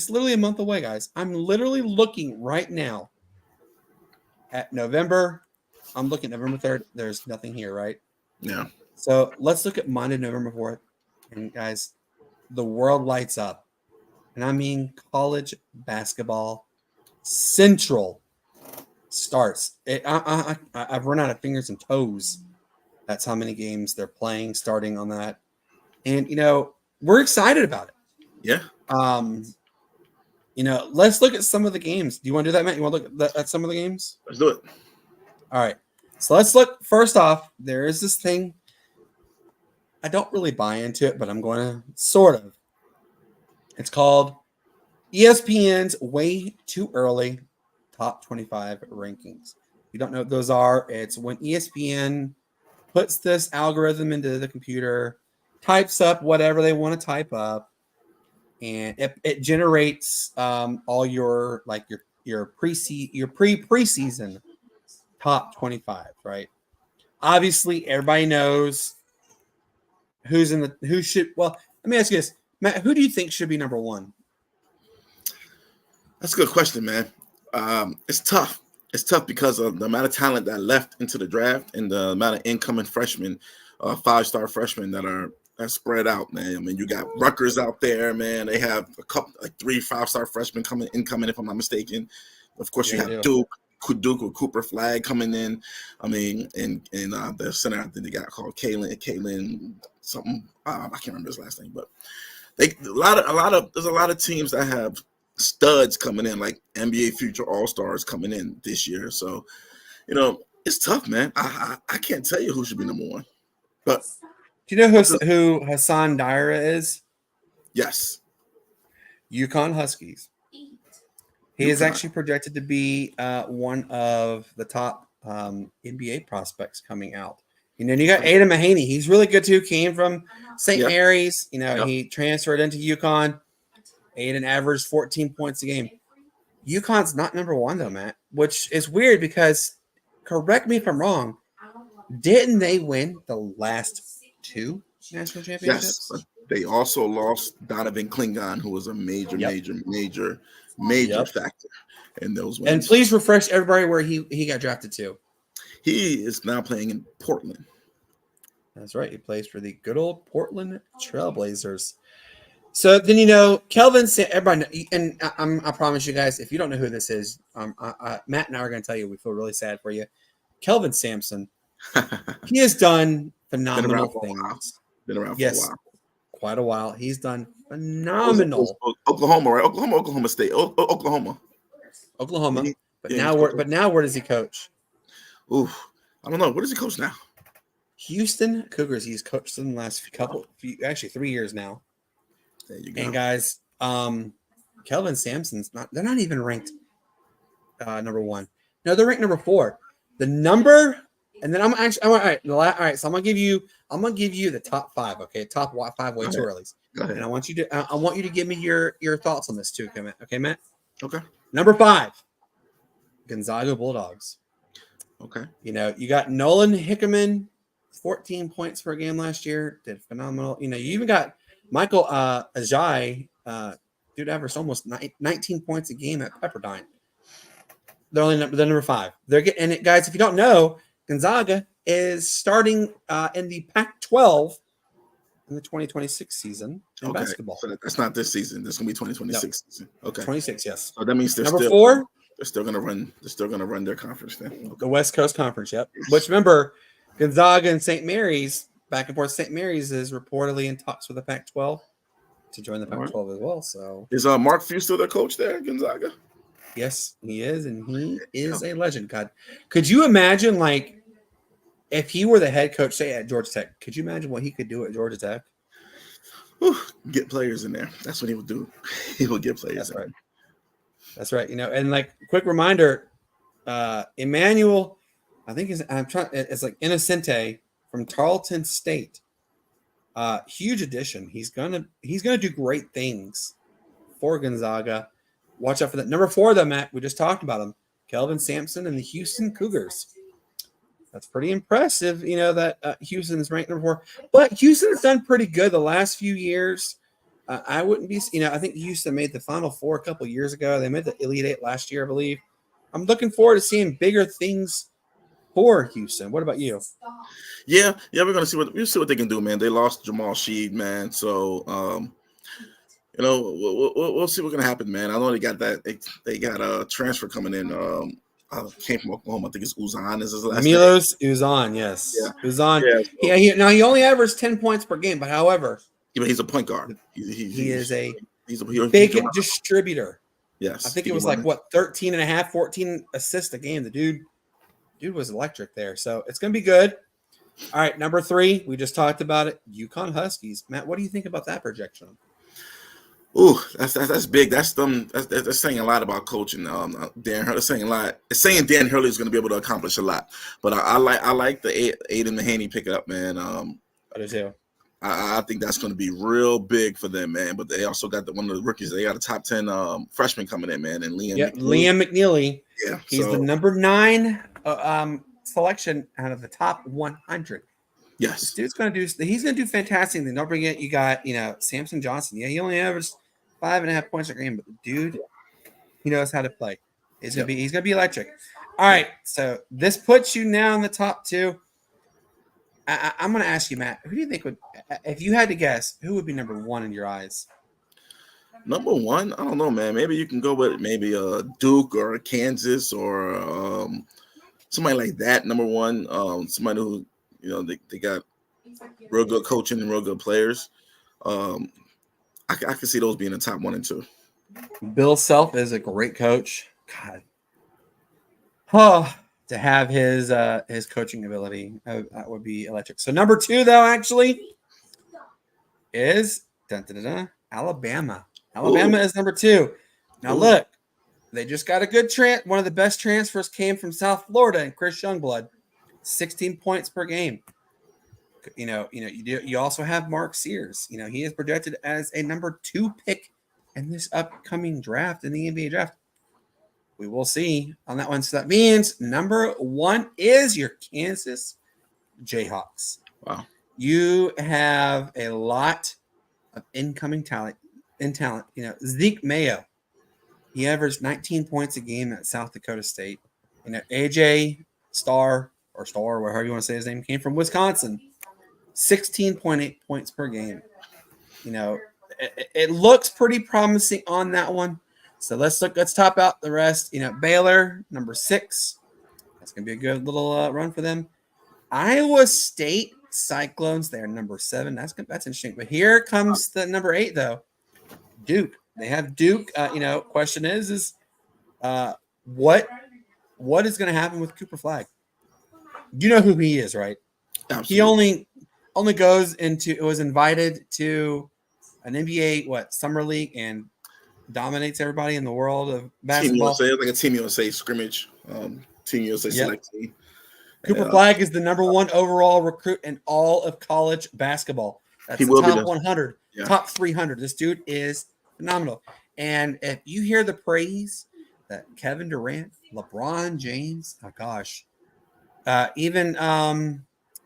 literally a month away, guys. I'm literally looking right now at November. I'm looking at November 3rd. There's nothing here, right? Yeah. So let's look at Monday, November 4th. And guys, the world lights up. And I mean college basketball Central starts. I've run out of fingers and toes. That's how many games they're playing starting on that. And, we're excited about it. Yeah. Let's look at some of the games. Do you want to do that, Matt? You want to look at some of the games? Let's do it. All right. So let's look. First off, there is this thing. I don't really buy into it, but I'm going to sort of. It's called ESPN's Way Too Early Top 25 Rankings. If you don't know what those are, it's when ESPN puts this algorithm into the computer, types up whatever they want to type up, and it generates all your preseason top 25, right? Obviously, everybody knows who should. Well, let me ask you this, Matt. Who do you think should be number one? That's a good question, man. It's tough. It's tough because of the amount of talent that left into the draft and the amount of incoming freshmen, 5-star freshmen that are spread out, man. I mean, you got Rutgers out there, man. They have a couple, 3 5-star freshmen incoming, if I'm not mistaken. Of course, you have Duke with Cooper Flag coming in. I mean, and the center, I think they got called Kalen something. I can't remember his last name, but there's a lot of teams that have studs coming in, like NBA future All-Stars coming in this year. So, it's tough, man. I can't tell you who should be number one. But do you know who Hassan Daira is? Yes. UConn Huskies. He is actually projected to be one of the top NBA prospects coming out. You got Aiden Mahaney. He's really good too. Came from St. Mary's. He transferred into UConn. Aiden averaged 14 points a game. UConn's not number one though, Matt, which is weird because, correct me if I'm wrong, didn't they win the last 2 national championships? Yes, but they also lost Donovan Klingon, who was a major factor in those wins. And please refresh everybody where he got drafted to. He is now playing in Portland. That's right. He plays for the good old Portland Trailblazers. So then, Kelvin, everybody, and I promise you guys, if you don't know who this is, Matt and I are going to tell you we feel really sad for you. Kelvin Sampson, he has done phenomenal things. Been around for a while. Quite a while. He's done phenomenal. Oklahoma, right? Oklahoma State. Oklahoma. But now where does he coach? Ooh, I don't know. Where does he coach now? Houston Cougars. He's coached in the last 3 years now. There you go. And guys, Kelvin Sampson's they're not even ranked number one. No, they're ranked number 4. The number, and then all right. So I'm gonna give you the top 5. Okay, top 5 way too early. And I want you to give me your thoughts on this too. Okay, Matt. Okay. Number 5, Gonzaga Bulldogs. Okay. You got Nolan Hickman, 14 points per game last year, did phenomenal. You even got Michael Ajayi, dude, averaged almost 19 points a game at Pepperdine. They're number 5. They're getting it, guys. If you don't know, Gonzaga is starting in the Pac-12 in the 2026 season in basketball. So that's not this season. That's gonna be 2026 season. Okay, 26. Yes. So that means they're number still 4. They're still gonna run their conference then. Okay. The West Coast Conference. Yep. Which, remember, Gonzaga and St. Mary's back and forth. St. Mary's is reportedly in talks with the Pac-12 to join the Pac-12 as well. So is Mark Few still their coach there at Gonzaga? Yes, he is, and he is a legend. God, could you imagine, if he were the head coach, say at Georgia Tech? Could you imagine what he could do at Georgia Tech? Get players in there. That's what he would do. He would get players. That's right. That's right. And quick reminder, Emmanuel, I think it's Innocente from Tarleton State. Huge addition. He's gonna do great things for Gonzaga. Watch out for that. Number 4, though, Matt, we just talked about him. Kelvin Sampson and the Houston Cougars. That's pretty impressive, that Houston is ranked number 4. But Houston has done pretty good the last few years. I wouldn't be, I think Houston made the Final Four a couple years ago. They made the Elite 8 last year, I believe. I'm looking forward to seeing bigger things for Houston. What about you? Yeah, we're gonna see what they can do, man. They lost Jamal Sheed, man. So We'll see what's gonna happen, man. I know they got a transfer coming in. Came from Oklahoma. I think it's Uzan is his last name. Milos Uzan, yes. Yeah. Uzan. Yeah, Now he only averaged 10 points per game, but however, but he's a point guard. He's a big distributor. Yes. I think it was like 13 and a half, 14 assists a game. The dude was electric there. So it's gonna be good. All right, number 3, we just talked about it. UConn Huskies. Matt, what do you think about that projection? Ooh, that's big. That's saying a lot about coaching. Dan Hurley saying a lot. It's saying Dan Hurley is going to be able to accomplish a lot. But I like the Aiden Mahaney pickup, man. I do too. I think that's going to be real big for them, man. But they also got one of the rookies. They got a top 10 freshman coming in, man, and Liam McNeely. Yeah, he's the number 9 selection out of the top 100. Yes, this dude's going to do. He's going to do fantastic. Then don't forget, you got Samson Johnson. Yeah, he only averaged 5.5 points a game, but the dude, he knows how to play. He's gonna be electric. All right, so this puts you now in the top 2. I'm gonna ask you, Matt, who do you think would, if you had to guess, who would be number 1 in your eyes? Number 1, I don't know, man. Maybe you can go with maybe Duke or Kansas or somebody like that. Number 1, somebody who they got real good coaching and real good players. I can see those being the top 1 and 2. Bill Self is a great coach. God, to have his coaching ability, that would be electric. So number 2, though, actually, is Alabama. Alabama is number 2. Now look, they just got a good one of the best transfers came from South Florida, and Chris Youngblood, 16 points per game. You also have Mark Sears. He is projected as a number 2 pick in this upcoming draft, in the NBA draft. We will see on that one. So that means number 1 is your Kansas Jayhawks. Wow. You have a lot of incoming talent. Zeke Mayo, he averaged 19 points a game at South Dakota State. AJ Starr, or however you want to say his name, came from Wisconsin. 16.8 points per game. It looks pretty promising on that one. So let's top out the rest. Baylor, number 6. That's going to be a good little run for them. Iowa State Cyclones, they're number 7. That's interesting. But here comes the number 8, though. Duke. They have Duke. Question is what is going to happen with Cooper Flagg? You know who he is, right? Absolutely. He only goes was invited to an NBA summer league and dominates everybody in the world of basketball. Team USA, like a Team USA scrimmage, Team USA select team. Cooper Flagg is the number 1 overall recruit in all of college basketball. That's the top 100, top 300. This dude is phenomenal. And if you hear the praise that Kevin Durant, LeBron James, even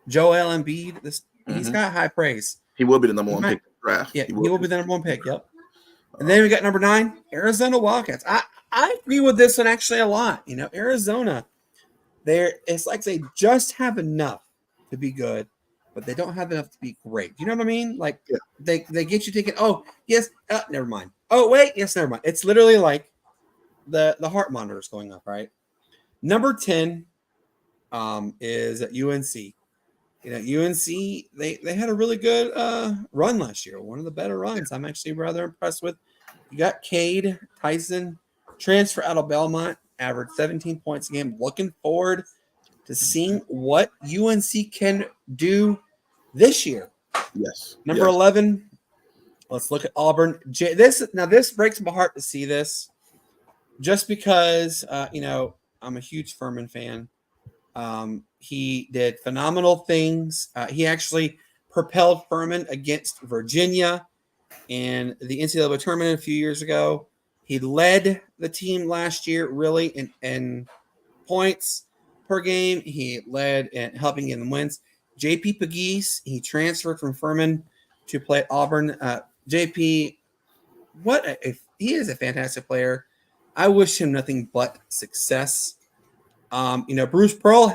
Joel Embiid, he's got high praise. He will be the number 1 pick in the draft. Yeah, he will be the number 1 pick. Yep. And then we got number 9, Arizona Wildcats. I agree with this one actually a lot. Arizona, it's like they just have enough to be good, but they don't have enough to be great. You know what I mean? They get you thinking, oh, yes, never mind. Oh, wait, yes, never mind. It's literally like the heart monitor is going up, right? Number 10 is at UNC. UNC, they had a really good run last year. One of the better runs. I'm actually rather impressed with. You got Cade Tyson, transfer out of Belmont, averaged 17 points a game. Looking forward to seeing what UNC can do this year. Yes. Number 11, let's look at Auburn. This breaks my heart to see this, just because I'm a huge Furman fan. He did phenomenal things. He actually propelled Furman against Virginia in the NCAA tournament a few years ago. He led the team last year really in points per game. He led in helping in the wins. JP Pegues, he transferred from Furman to play at Auburn. JP, he is a fantastic player. I wish him nothing but success. Bruce Pearl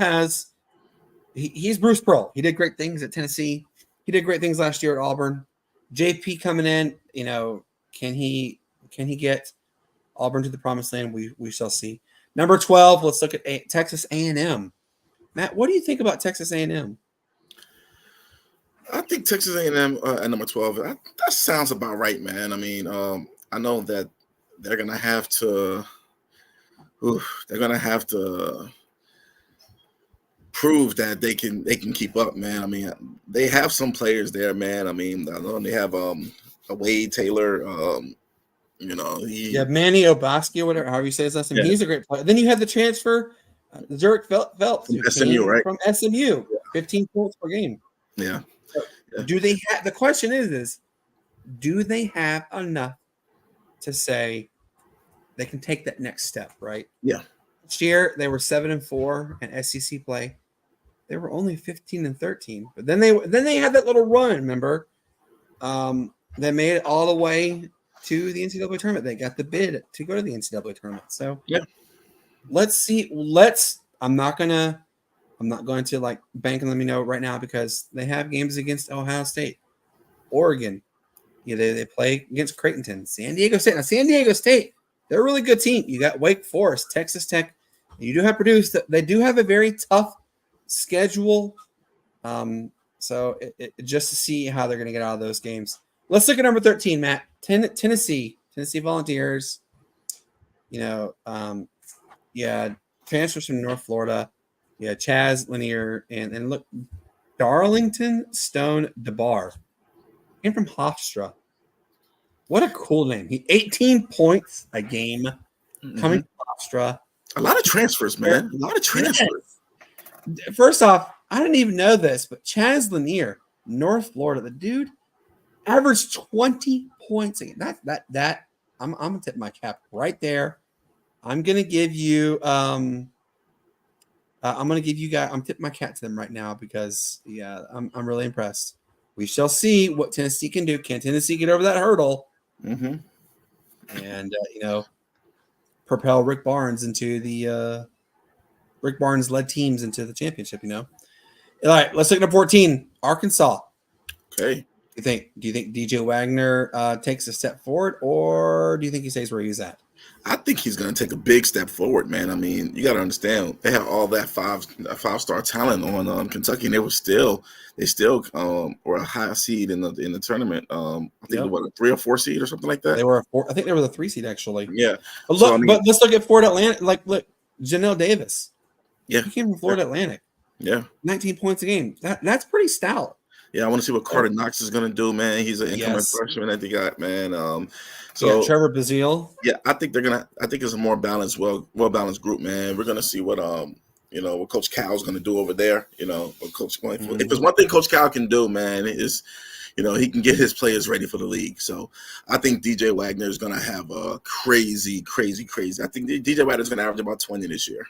he's Bruce Pearl. He did great things at Tennessee. He did great things last year at Auburn. JP coming in, Can he get Auburn to the promised land? We shall see. Number 12, let's look at Texas A&M. Matt, what do you think about Texas A&M? I think Texas A&M at number 12. That sounds about right, man. I mean, I know that they're gonna have to. They're gonna have to prove that they can keep up, man. I mean, they have some players there, man. I mean, I know they have a Wade Taylor. Manny Obaski or whatever, however you say his last name. Yeah. He's a great player. Then you had the transfer, Zurich Phelps from SMU, right? From SMU, 15 points per game. Yeah. Do they have? The question is, do they have enough to say they can take that next step? Right. Yeah. Last year they were 7-4 in SEC play. They were only 15-13, but then they had that little run. Remember, they made it all the way to the NCAA tournament. They got the bid to go to the NCAA tournament. So yeah, let's see. I'm not going to like bank and let me know right now because they have games against Ohio State, Oregon. Yeah, they play against Creighton, San Diego State. Now, San Diego State, they're a really good team. You got Wake Forest, Texas Tech. You do have Purdue. They do have a very tough schedule. So just to see how they're going to get out of those games. Let's look at number 13, Matt. Tennessee Volunteers. Transfers from North Florida. Yeah, Chaz Lanier and look, Darlington Stone DeBar. Came from Hofstra. What a cool name. He 18 points a game coming from Hofstra. A lot of transfers, man. A lot of transfers. First off, I didn't even know this, but Chaz Lanier, North Florida, the dude averaged 20 points a game. That I'm gonna tip my cap right there. I'm gonna give you I'm tipping my cap to them right now because I'm really impressed. We shall see what Tennessee can do. Can Tennessee get over that hurdle? Mm-hmm. And propel Rick Barnes into the Rick Barnes led teams into the championship. All right, let's look at number 14, Arkansas. Okay. Do you think DJ Wagner takes a step forward, or do you think he stays where he's at? I think he's going to take a big step forward, man. I mean, you got to understand they had all that five-star talent on Kentucky, and they still were a high seed in the tournament. I think they were a 3 or 4 seed or something like that. They were I think they were the 3 seed actually. Yeah. But but let's look at Florida Atlantic. Look, Janelle Davis. Yeah. He came from Florida Atlantic. Yeah. 19 points a game. That's pretty stout. Yeah, I want to see what Carter Knox is going to do, man. He's an incoming freshman that they got, man. So Trevor Bazile. Yeah, I think it's a more balanced, well balanced group, man. We're gonna see what what Coach Cal's gonna do over there. What Coach going for. If there's one thing Coach Cal can do, man, is he can get his players ready for the league. So I think DJ Wagner is gonna have a crazy. I think DJ Wagner is gonna average about 20 this year.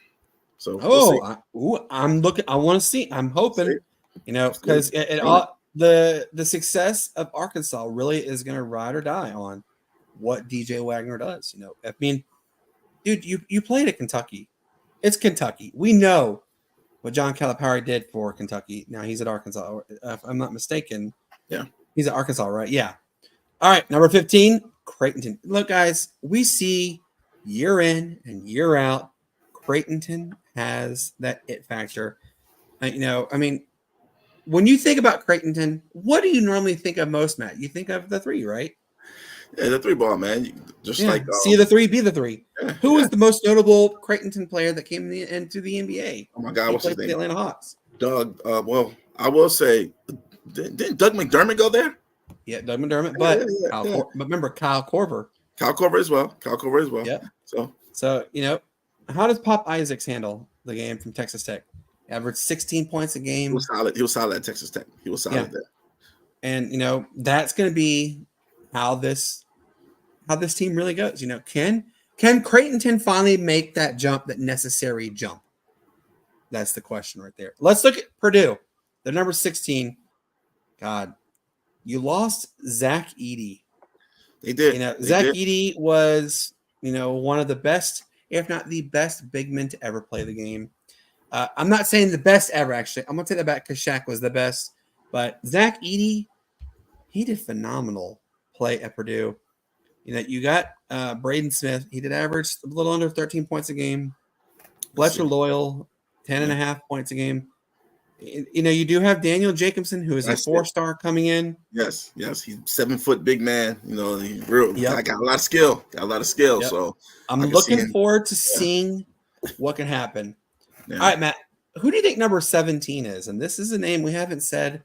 So I'm looking. I want to see. I'm hoping. Because the success of Arkansas really is going to ride or die on what DJ Wagner does. I mean, dude, you played at Kentucky. It's Kentucky. We know what John Calipari did for Kentucky. Now he's at Arkansas. If I'm not mistaken. Yeah. He's at Arkansas, right? Yeah. All right. Number 15, Creighton. Look, guys, we see year in and year out, Creighton has that it factor. I mean, when you think about Creighton, what do you normally think of most, Matt? You think of the 3, right? Yeah, the 3 ball, man. See the 3, be the 3. Yeah, Who was the most notable Creighton player that came into the NBA? Oh my God, what's his name? The Atlanta Hawks. Doug. Well, I will say, didn't Doug McDermott go there? Yeah, Doug McDermott, but remember Kyle Korver. Kyle Korver as well. Yeah. So how does Pop Isaacs handle the game from Texas Tech? Averaged 16 points a game. He was solid at Texas Tech. He was solid there. And that's going to be how this team really goes. Can Creighton finally make that jump, that necessary jump? That's the question right there. Let's look at Purdue. They're number 16. God, you lost Zach Edey. They did. Zach Edey was one of the best, if not the best, big men to ever play the game. I'm not saying the best ever, actually. I'm going to take that back because Shaq was the best. But Zach Edey, he did phenomenal play at Purdue. You got Braden Smith. He did average a little under 13 points a game. Fletcher Loyal, 10.5 points a game. You do have Daniel Jacobson, who is a 4-star coming in. Yes. He's 7 foot big man. I got a lot of skill. Yep. So I'm looking forward to seeing what can happen. Yeah. All right, Matt. Who do you think number 17 is? And this is a name we haven't said.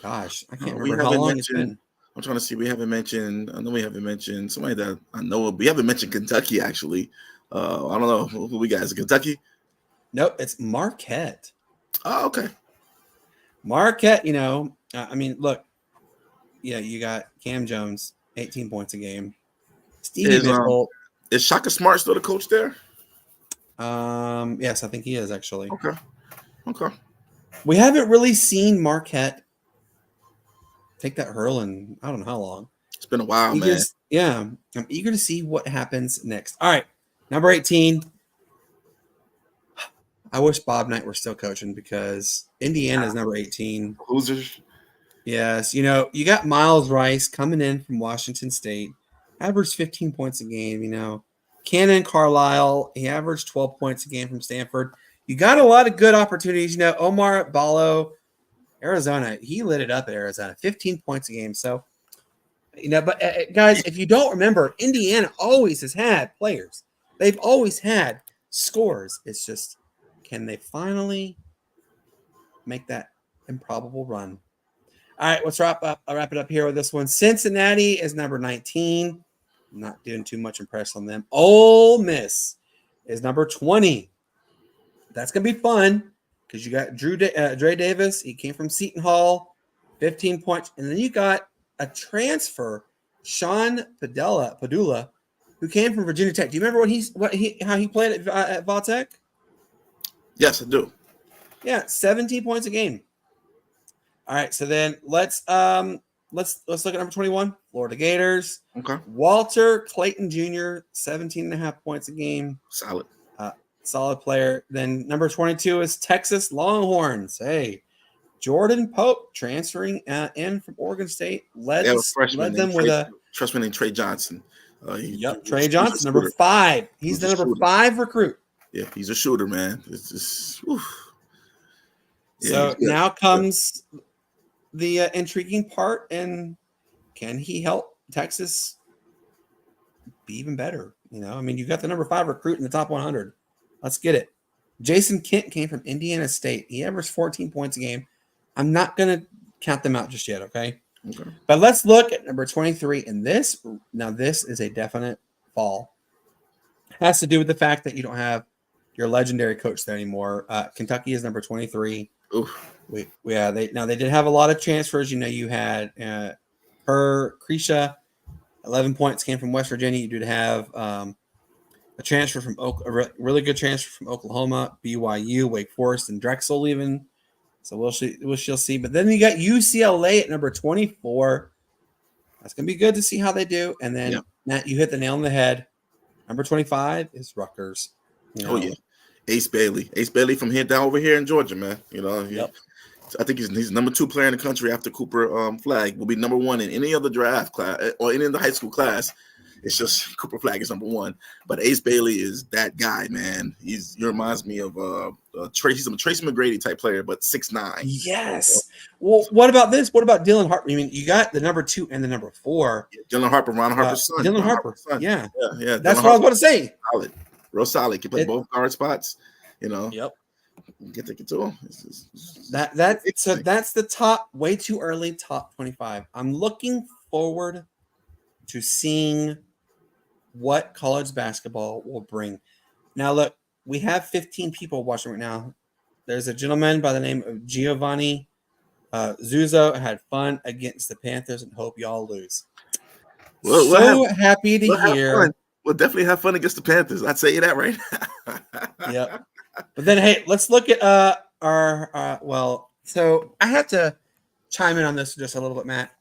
Gosh, I can't remember how long it's been. I'm trying to see. I know we haven't mentioned somebody that I know of. We haven't mentioned Kentucky, actually. I don't know who we got. Is it Kentucky? Nope, it's Marquette. Oh, okay. Marquette, look, you got Cam Jones, 18 points a game. Stevie Mitchell. Is Shaka Smart still the coach there? Yes, I think he is, actually. Okay. We haven't really seen Marquette take that hurl in I don't know how long. It's been a while, man. Yeah, I'm eager to see what happens next. All right, number 18. I wish Bob Knight were still coaching because Indiana's number 18. Losers. Yes, you got Miles Rice coming in from Washington State, averaged 15 points a game. Cannon Carlisle, he averaged 12 points a game from Stanford. You got a lot of good opportunities. Omar Ballo, Arizona, he lit it up at Arizona, 15 points a game. So, but guys, if you don't remember, Indiana always has had players. They've always had scores. It's just, can they finally make that improbable run? All right, let's wrap it up here with this one. Cincinnati is number 19. I'm not doing too much impressed on them. Ole Miss is number 20. That's going to be fun because you got Dre Davis. He came from Seton Hall, 15 points. And then you got a transfer, Sean Padula, who came from Virginia Tech. Do you remember how he played at Vautech? Yes, I do. Yeah, 17 points a game. All right, so then let's look at number 21, Florida Gators. Okay. Walter Clayton Jr., 17.5 points a game. Solid player. Then number 22 is Texas Longhorns. Hey, Jordan Pope transferring in from Oregon State led them with a freshman named Trey Johnson. Trey Johnson, number 5. He's the number 5 recruit. Yeah, he's a shooter, man. It's just. Yeah, so now comes the intriguing part, and can he help Texas be even better? You got the number 5 recruit in the top 100. Let's get it. Jason Kent came from Indiana State. He averaged 14 points a game. I'm not going to count them out just yet, okay? But let's look at number 23. And this is a definite fall. It has to do with the fact that you don't have your legendary coach there anymore. Kentucky is number 23. Oof. They did have a lot of transfers. You had Krisha, 11 points came from West Virginia. You did have a transfer from a really good transfer from Oklahoma, BYU, Wake Forest, and Drexel even. So we'll see. But then you got UCLA at number 24. That's gonna be good to see how they do. And then Matt, you hit the nail on the head. Number 25 is Rutgers. Oh yeah, Ace Bailey from here down over here in Georgia, man. I think he's number 2 player in the country after Cooper Flagg. Will be number 1 in any other draft class or any of the high school class. It's just Cooper Flagg is number 1, but Ace Bailey is that guy, man. He reminds me of he's a Tracy McGrady type player, but 6'9". Yes. Well, what about this? What about Dylan Harper? You got the number 2 and the number 4. Yeah, Dylan Harper, Ron Harper's son. Dylan Harper. Yeah. That's Dylan what I was about to say. Solid, real solid. Can play both guard spots. Yep. Get to him. That's the top. Way too early. Top 25. I'm looking forward to seeing what college basketball will bring. Now, look, we have 15 people watching right now. There's a gentleman by the name of Giovanni Zuzo. Had fun against the Panthers and hope y'all lose. Happy to hear. We'll definitely have fun against the Panthers. I'd say that right now. Yep. But then, hey, let's look at so I have to chime in on this just a little bit, Matt.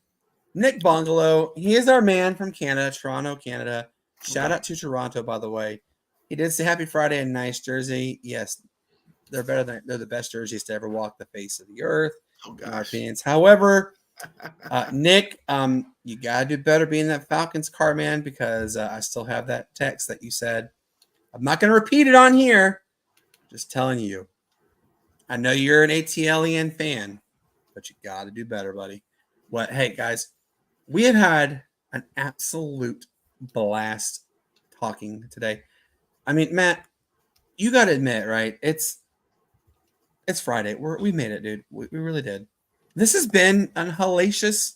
Nick Bongolo, he is our man from Canada, Toronto, Canada. Shout out to Toronto, by the way. He did say Happy Friday and nice jersey. Yes, they're the best jerseys to ever walk the face of the earth. Oh, in our opinions. However, Nick, You got to do better being that Falcons car, man, because I still have that text that you said. I'm not going to repeat it on here. Just telling you. I know you're an ATLian fan, but you got to do better, buddy. Hey, guys, we have had an absolute blast talking today. I mean, Matt, you got to admit, right? It's Friday. We made it, dude. We really did. This has been an hellacious,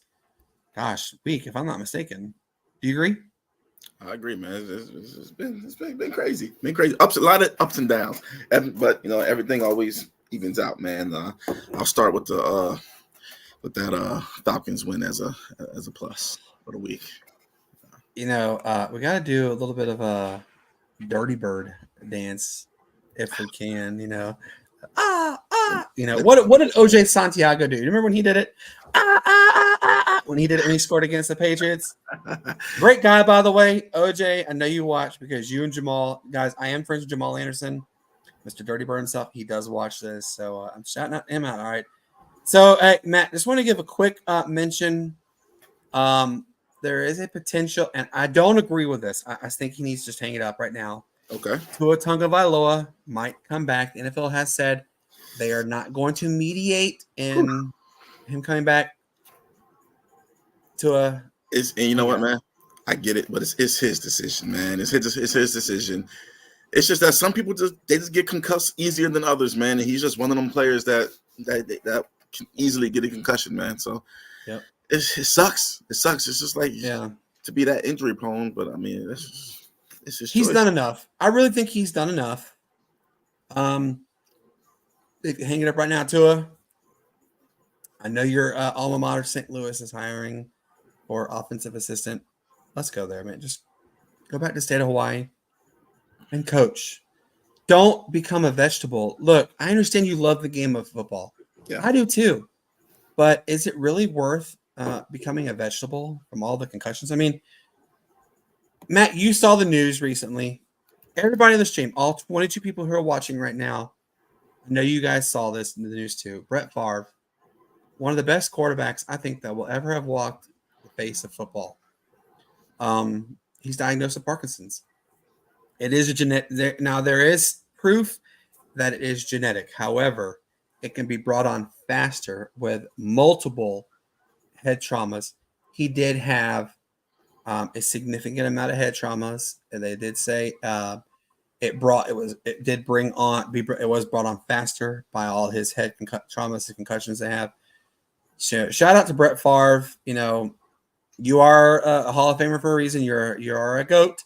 week, if I'm not mistaken. Do you agree? I agree, man. It's been crazy. Been crazy. A lot of ups and downs. But everything always evens out, man. I'll start with that Falcons win as a plus for the week. We got to do a little bit of a Dirty Bird dance if we can. What did OJ Santiago do? You remember when he did it? When he did it when he scored against the Patriots. Great guy, by the way. OJ, I know you watch because you and Jamal, guys, I am friends with Jamal Anderson, Mr. Dirty Bird himself. He does watch this, so I'm shouting him out. All right. So, Matt, just want to give a quick mention. There is a potential, and I don't agree with this. I think he needs to just hang it up right now. Okay. Tua Tagovailoa might come back. The NFL has said they are not going to mediate in him coming back to a. And you know what, man? I get it, but it's his decision, man. It's his decision. It's just that some people just get concussed easier than others, man. And he's just one of them players that can easily get a concussion, man. So yep. It sucks. It sucks. It's just like to be that injury prone, but I mean, it's just he's done enough. I really think he's done enough. Hang it up right now, Tua. I know your alma mater, St. Louis, is hiring for offensive assistant. Let's go there, man. Just go back to the state of Hawaii and coach. Don't become a vegetable. Look, I understand you love the game of football. Yeah, I do too. But is it really worth becoming a vegetable from all the concussions? I mean, Matt, you saw the news recently. Everybody in the stream, all 22 people who are watching right now, I know you guys saw this in the news too. Brett Favre, one of the best quarterbacks I think that will ever have walked the face of football. He's diagnosed with Parkinson's. It is a genetic. Now there is proof that it is genetic. However, it can be brought on faster with multiple head traumas. He did have a significant amount of head traumas, and they did say it was brought on faster by all his head traumas and concussions they have. So, shout out to Brett Favre. You are a Hall of Famer for a reason. You're a GOAT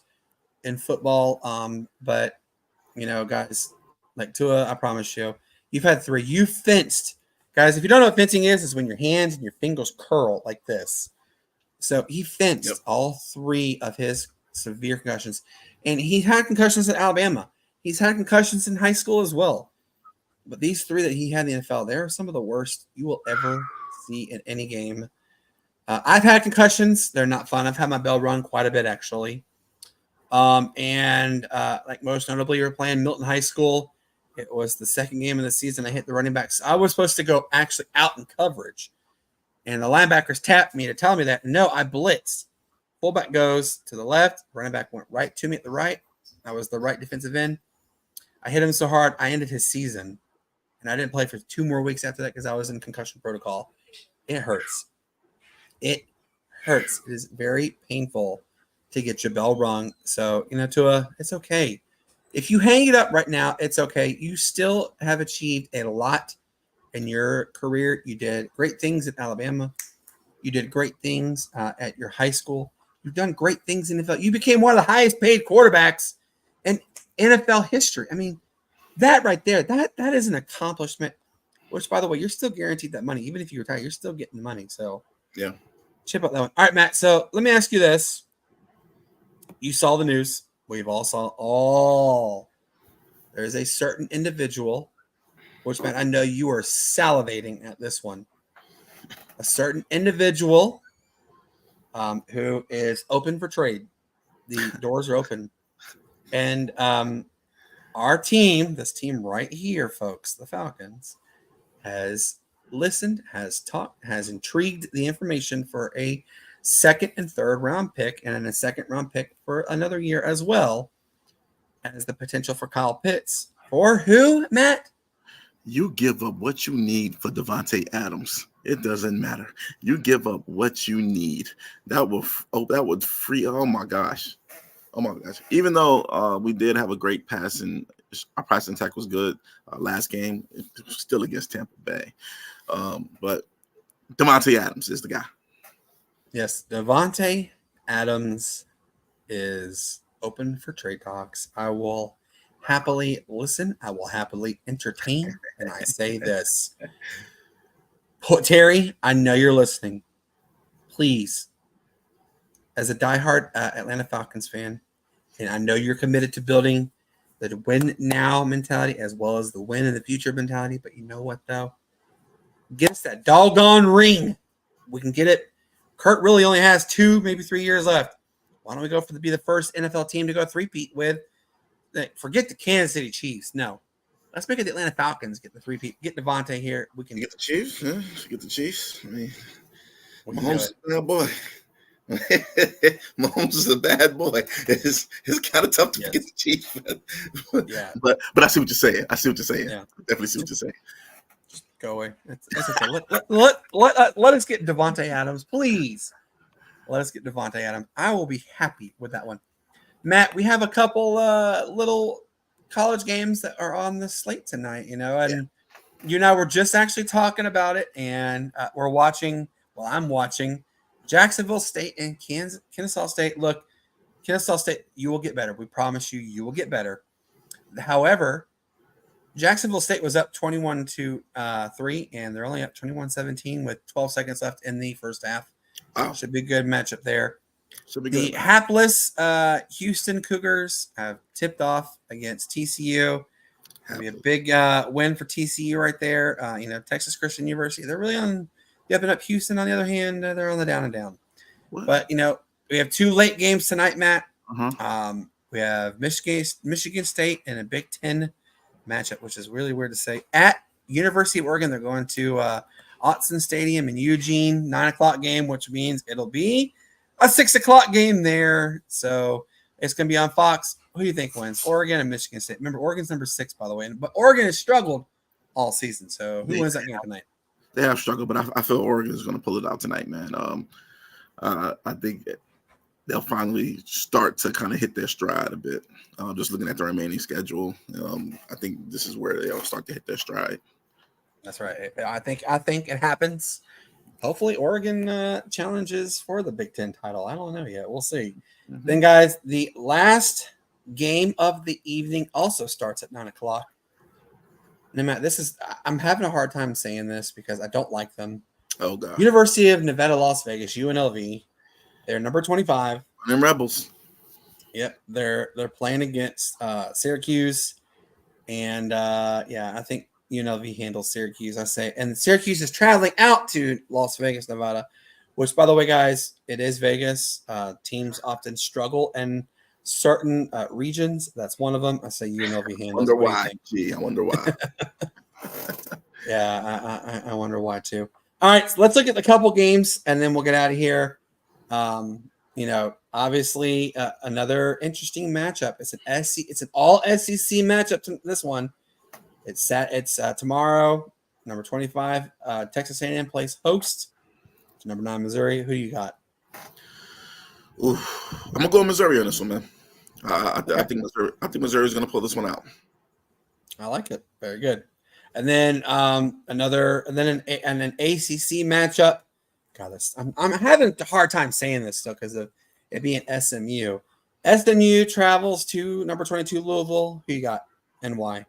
in football. But guys, like Tua, I promise you, you've had 3. You fenced. Guys, if you don't know what fencing is when your hands and your fingers curl like this. So he fenced all 3 of his severe concussions. And he had concussions at Alabama. He's had concussions in high school as well. But these 3 that he had in the NFL, they're some of the worst you will ever see in any game. I've had concussions. They're not fun. I've had my bell rung quite a bit, actually. Like most notably, we were playing Milton High School. It was the second game of the season. I hit the running backs. I was supposed to go actually out in coverage. And the linebackers tapped me to tell me that, no, I blitzed. Fullback goes to the left. Running back went right to me at the right. I was the right defensive end. I hit him so hard, I ended his season. And I didn't play for 2 more weeks after that because I was in concussion protocol. It hurts. It hurts. It is very painful to get your bell rung. So, Tua, it's okay. If you hang it up right now, it's okay. You still have achieved a lot in your career. You did great things at Alabama. You did great things at your high school. You've done great things in the NFL. You became one of the highest paid quarterbacks in NFL history. I mean, that right there, that is an accomplishment, which, by the way, you're still guaranteed that money. Even if you retire, you're still getting the money. So, yeah, chip out that one. All right, Matt. So let me ask you this. You saw the news. We've all saw there's a certain individual, which, Matt, I know you are salivating at this one. A certain individual who is open for trade. The doors are open. And our team, this team right here, folks, the Falcons, has listened, has talked, has intrigued the information for a second and third round pick, and then a second round pick for another year as well as the potential for Kyle Pitts. For who, Matt? You give up what you need for Devontae Adams. It doesn't matter. You give up what you need. That would free. Oh my gosh. Even though we did have a great passing, our passing attack was good last game. It was still against Tampa Bay. But Devontae Adams is the guy. Yes, Devontae Adams is open for trade talks. I will happily listen. I will happily entertain. And I say this. Terry, I know you're listening. Please, as a diehard Atlanta Falcons fan, and I know you're committed to building the win now mentality as well as the win in the future mentality, but you know what, though? Get us that doggone ring. We can get it. Kurt really only has 2, maybe 3 years left. Why don't we go for be the first NFL team to go three-peat with? Forget the Kansas City Chiefs. No. Let's make it the Atlanta Falcons get the three-peat. Get Devontae here. We can get the Chiefs. Yeah, get the Chiefs. I mean, Mahomes is a bad boy. Mahomes is a bad boy. It's kind of tough to get the Chiefs. Yeah. But I see what you're saying. Yeah. I definitely see what you're saying. Just go away. That's okay. Let us get Devontae Adams, please. Let us get Devontae Adams. I will be happy with that one. Matt, we have a couple little college games that are on the slate tonight, and you and I were just actually talking about it, and we're watching. Well, I'm watching Jacksonville State and Kennesaw State. Look, Kennesaw State, you will get better. We promise you will get better. However, Jacksonville State was up 21-3, and they're only up 21-17 with 12 seconds left in the first half. So should be a good matchup there. The hapless Houston Cougars have tipped off against TCU. It'll be a big win for TCU right there. Texas Christian University, they're really on the up and up. Houston, on the other hand, they're on the down and down. What? But, we have 2 late games tonight, Matt. We have Michigan State and a Big Ten matchup, which is really weird to say. At University of Oregon, they're going to Autzen Stadium in Eugene, 9:00 game, which means it'll be a 6:00 game there. So it's going to be on Fox. Who do you think wins? Oregon and Michigan State. Remember, Oregon's number 6, by the way. But Oregon has struggled all season. So who wins that game tonight? They have struggled, but I feel Oregon is going to pull it out tonight, man. I think they'll finally start to kind of hit their stride a bit. Just looking at the remaining schedule, I think this is where they'll start to hit their stride. That's right. I think it happens. Hopefully, Oregon challenges for the Big Ten title. I don't know yet. We'll see. Mm-hmm. Then, guys, the last game of the evening also starts at 9:00. Now, Matt, I'm having a hard time saying this because I don't like them. Oh, God. University of Nevada, Las Vegas, UNLV. They're number 25. Them Rebels. Yep, they're playing against Syracuse, and I think UNLV handles Syracuse. I say, and Syracuse is traveling out to Las Vegas, Nevada, which, by the way, guys, it is Vegas. Teams often struggle in certain regions. That's one of them. I say UNLV handles. I wonder why. I wonder why. Yeah, I wonder why too. All right, so let's look at the couple games, and then we'll get out of here. Obviously, another interesting matchup. It's an all SEC matchup. This one, it's tomorrow. Number 25, Texas A&M plays host to number 9 Missouri. Who you got? Ooh, I'm gonna go Missouri on this one, man. I think Missouri is gonna pull this one out. I like it. Very good. And then an ACC matchup. God, I'm having a hard time saying this still because of it being SMU. SMU travels to number 22 Louisville. Who you got and why?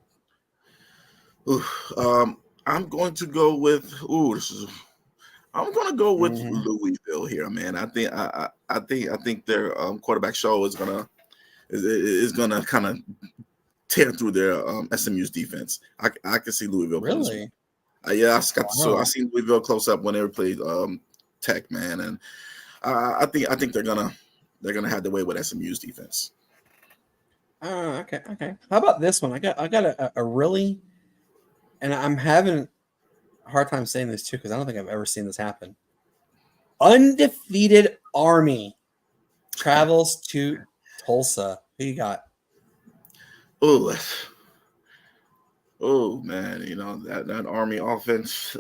I'm going to go with Louisville here, man. I think their quarterback show is gonna kind of tear through their SMU's defense. I can see Louisville. Really? I seen Louisville close up when they played Tech, man, and I think they're gonna have their way with SMU's defense. Okay. How about this one? I got a really, and I'm having hard time saying this too because I don't think I've ever seen this happen. Undefeated Army travels to Tulsa. Who you got? Oh, man, you know that Army offense.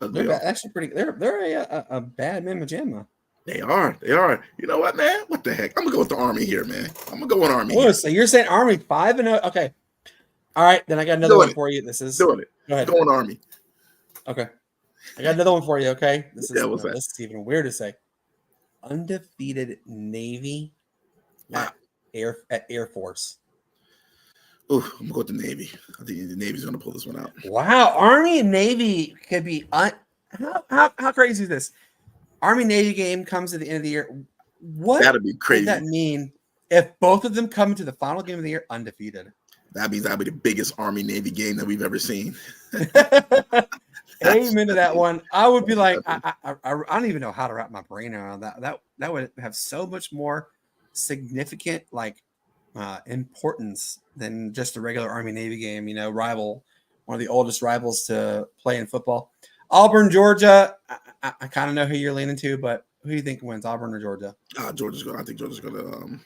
They're actually pretty. They're a bad mamma jamma. They are. You know what, man? What the heck? I'm gonna go with the Army here, man. I'm gonna go with Army. Oh, so you're saying Army 5-0? Okay. All right, then I got another one for you. This is doing it. Go ahead. Going Army. Okay, I got another one for you. Okay, this is what's that? This is even weird to say. Undefeated Navy at Air Force. Oh, I'm gonna go with the Navy. I think the Navy's gonna pull this one out. Wow, Army and Navy could be. How crazy is this? Army Navy game comes at the end of the year. What that'd be crazy. Would that mean if both of them come to the final game of the year undefeated? That'd be the biggest Army Navy game that we've ever seen. Amen to that one. I would be like, I don't even know how to wrap my brain around that. That would have so much more significant importance than just a regular Army Navy game. You know, one of the oldest rivals to play in football. Auburn, Georgia. I kind of know who you're leaning to, but who do you think wins, Auburn or Georgia? I think Georgia's gonna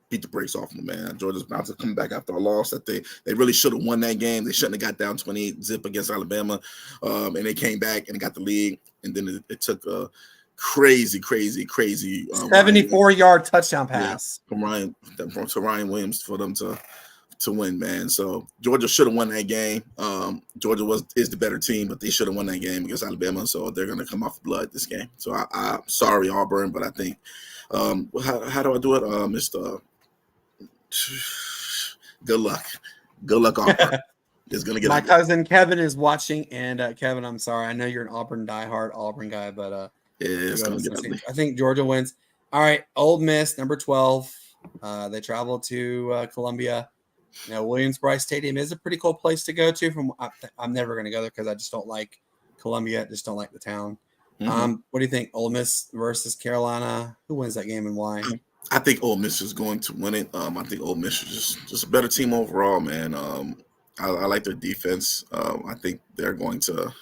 beat the brakes off them, man. Georgia's about to come back after a loss that they really should have won that game. They shouldn't have got down 28-0 against Alabama, and they came back and got the lead. And then it took a crazy 74-yard touchdown pass from Ryan Williams for them to win, man. So Georgia should have won that game. Georgia is the better team, but they should have won that game against Alabama. So they're gonna come off blood this game. So I'm sorry, Auburn, but I think how do I do it, Mr. Good luck, Auburn. It's gonna get my cousin Kevin is watching, and Kevin, I'm sorry. I know you're an diehard Auburn guy, but it's gonna get ugly. I think Georgia wins. All right, Ole Miss, number 12. They travel to Columbia. You know, Williams-Brice Stadium is a pretty cool place to go to. I'm never going to go there because I just don't like Columbia. I just don't like the town. Mm-hmm. What do you think? Ole Miss versus Carolina. Who wins that game and why? I think Ole Miss is going to win it. I think Ole Miss is just a better team overall, man. I like their defense. I think they're going to,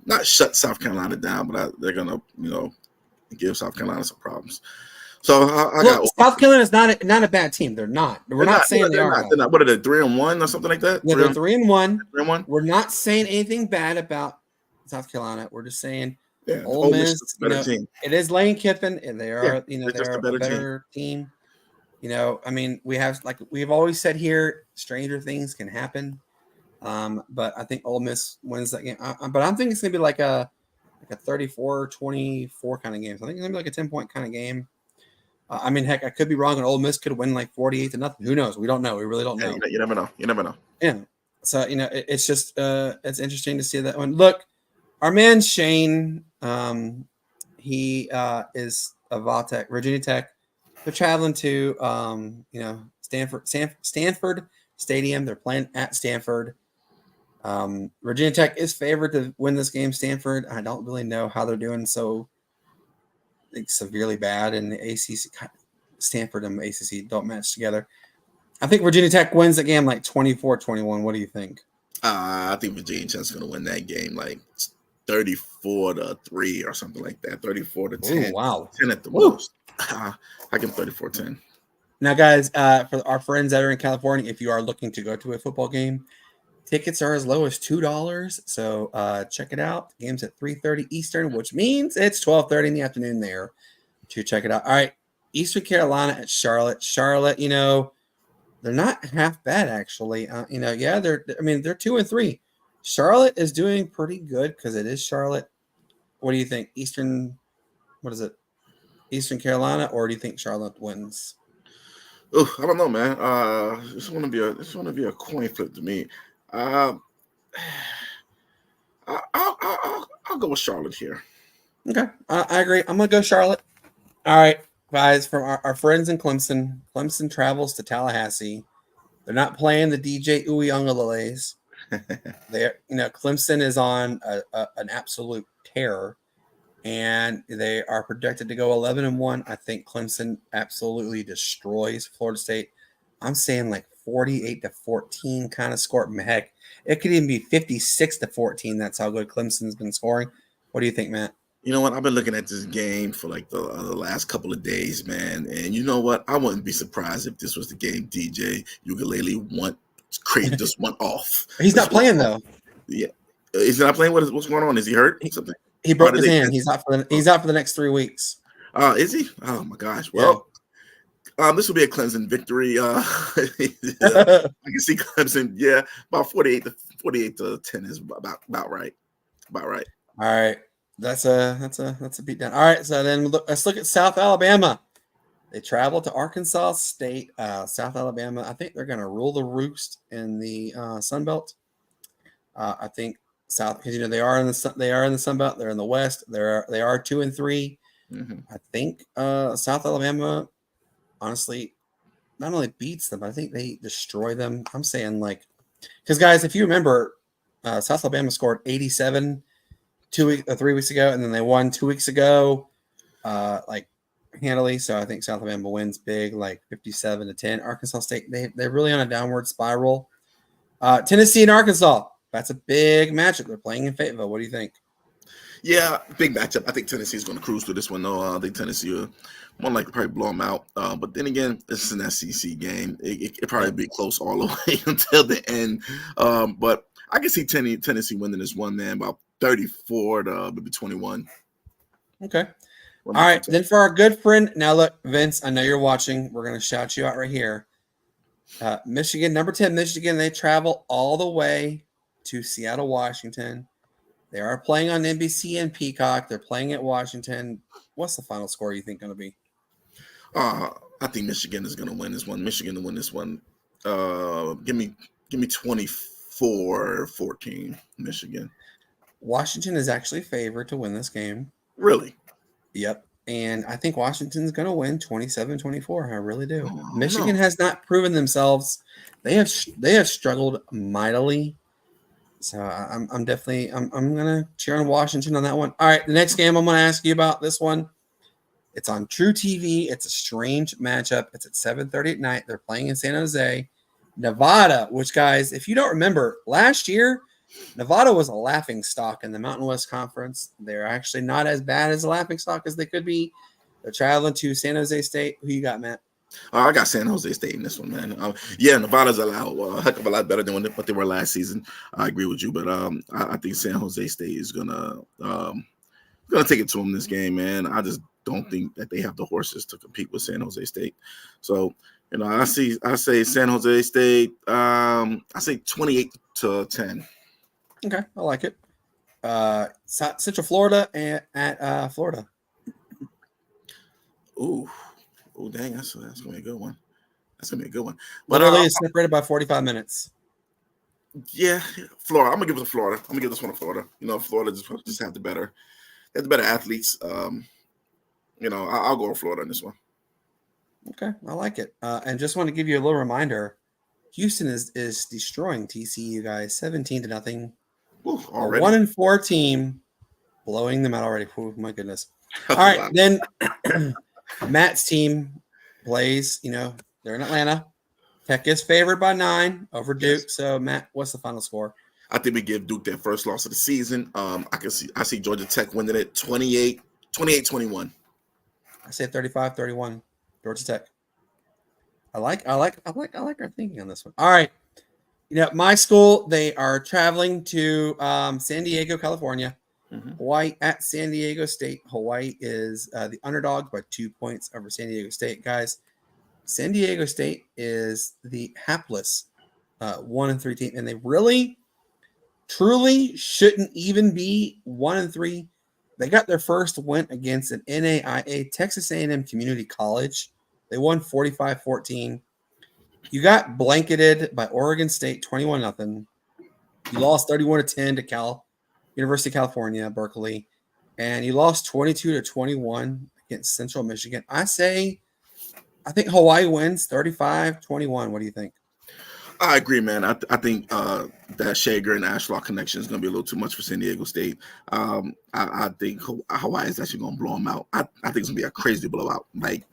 not shut South Carolina down, but they're going to, give South Carolina some problems. So South Carolina is not a bad team. They're not. We're not saying they are. They're not. What are they? 3-1 or something like that? Yeah, they're 3-1. 3-1. We're not saying anything bad about South Carolina. We're just saying Ole Miss is a better team. It is Lane Kiffin, and they are, they're a better team. I mean, we've always said here, stranger things can happen. But I think Ole Miss wins that game. But I'm thinking it's gonna be like a 34-24 kind of game. So I think it's gonna be like a 10-point kind of game. I mean, heck, I could be wrong, and Ole Miss could win like 48-0. Who knows? We don't know. We really don't know. You never know. Yeah. So it's just it's interesting to see that one. Look, our man Shane, he is a Voltech, Virginia Tech. They're traveling to Stanford Stadium. They're playing at Stanford. Virginia Tech is favored to win this game. Stanford, I don't really know how they're doing so severely bad in the ACC. Stanford and ACC don't match together. I think Virginia Tech wins the game like 24-21. What do you think? I think Virginia Tech's going to win that game like 34-3 or something like that. 34-10. Ooh, wow. 10 at the most. I give 34-10. Now, guys, for our friends that are in California, if you are looking to go to a football game, tickets are as low as $2. So check it out. The game's at 3:30 Eastern, which means it's 12:30 in the afternoon there to check it out. All right. Eastern Carolina at Charlotte. Charlotte, they're not half bad, actually. They're 2-3. Charlotte is doing pretty good because it is Charlotte. What do you think? Eastern Carolina, or do you think Charlotte wins? Oh, I don't know, man. This is going to be a coin flip to me. I'll go with Charlotte here. Okay, I agree. I'm gonna go Charlotte. All right, guys. From our friends in Clemson. Clemson travels to Tallahassee. They're not playing the DJ Uiagalelei. Clemson is on an absolute tear, and they are projected to go 11-1. I think Clemson absolutely destroys Florida State. I'm saying like 48-14 kind of score. Heck, It could even be 56-14. That's how good Clemson's been scoring. What do you think, Matt? You know what? I've been looking at this game for like the last couple of days, man. And you know what? I wouldn't be surprised if this was the game DJ Ukulele just went off. He's not playing though. Yeah, he's not playing. What's going on? Is he hurt? Something? He broke his hand. He's out for the next 3 weeks. Is he? Oh my gosh. Well, this will be a Clemson victory. I can see Clemson. Yeah, about 48 to 10 is about right. About right. All right. That's a beatdown. All right, so then let's look at South Alabama. They travel to Arkansas State. South Alabama, I think they're going to rule the roost in the Sun Belt. I think because they are in the Sun Belt. They're in the West. They are 2-3. Mm-hmm. I think South Alabama, honestly, not only beats them, but I think they destroy them. I'm saying because guys, if you remember, South Alabama scored 87. 3 weeks ago, and then they won 2 weeks ago, handily. So I think South Alabama wins big, 57-10. Arkansas State, they're really on a downward spiral. Tennessee and Arkansas, that's a big matchup. They're playing in Fayetteville. What do you think? Yeah, big matchup. I think Tennessee is going to cruise through this one, though. I think Tennessee will more likely probably blow them out. But then again, it's an SEC game. It probably be close all the way until the end. But I can see Tennessee winning this one, man, about 34 to maybe 21. Okay. All right. Then for our good friend, now look, Vince, I know you're watching. We're going to shout you out right here. Michigan, number 10, Michigan, they travel all the way to Seattle, Washington. They are playing on NBC and Peacock. They're playing at Washington. What's the final score you think going to be? I think Michigan is going to win this one. Michigan to win this one. Give me 24-14, Michigan. Washington is actually favored to win this game. Really? Yep. And I think Washington's going to win 27-24. I really do. Michigan has not proven themselves. They have struggled mightily. So I'm going to cheer on Washington on that one. All right, the next game I'm going to ask you about this one. It's on True TV. It's a strange matchup. It's at 7:30 at night. They're playing in San Jose, Nevada, which, guys, if you don't remember, last year, Nevada was a laughing stock in the Mountain West Conference. They're actually not as bad as a laughing stock as they could be. They're traveling to San Jose State. Who you got, Matt? I got San Jose State in this one, man. Nevada's a heck of a lot better than what they were last season. I agree with you, but I think San Jose State is gonna take it to them this game, man. I just don't think that they have the horses to compete with San Jose State. So, I say San Jose State. I say 28-10. Okay, I like it. Central Florida at Florida. Ooh, dang, that's gonna be a good one. But Literally, it's separated by 45 minutes. Yeah, Florida. I'm gonna give it to Florida. I'm gonna give this one to Florida. Florida just have the better athletes. I'll go with Florida on this one. Okay, I like it. And just want to give you a little reminder: Houston is destroying TCU, guys, 17-0. Ooh, already. A 1-4 team, blowing them out already. Ooh, my goodness. All right, then Matt's team plays. They're in Atlanta. Tech is favored by 9 over Duke. Yes. So Matt, what's the final score? I think we give Duke their first loss of the season. I see Georgia Tech winning it 28-21. I say 35-31, Georgia Tech. I like our thinking on this one. All right. My school, they are traveling to San Diego, California. Mm-hmm. Hawaii at San Diego State. Hawaii is the underdog by 2 points over San Diego State. Guys, San Diego State is the hapless 1-3 team, and they really, truly shouldn't even be 1-3. They got their first win against an NAIA Texas A&M Community College. They won 45-14. You got blanketed by Oregon State 21-0. You lost 31-10 to University of California, Berkeley, and you lost 22-21 against Central Michigan. I think Hawaii wins 35-21. What do you think? I agree, man. I think that Shager and Ashlock connection is going to be a little too much for San Diego State. I think Hawaii is actually going to blow them out. I think it's going to be a crazy blowout, like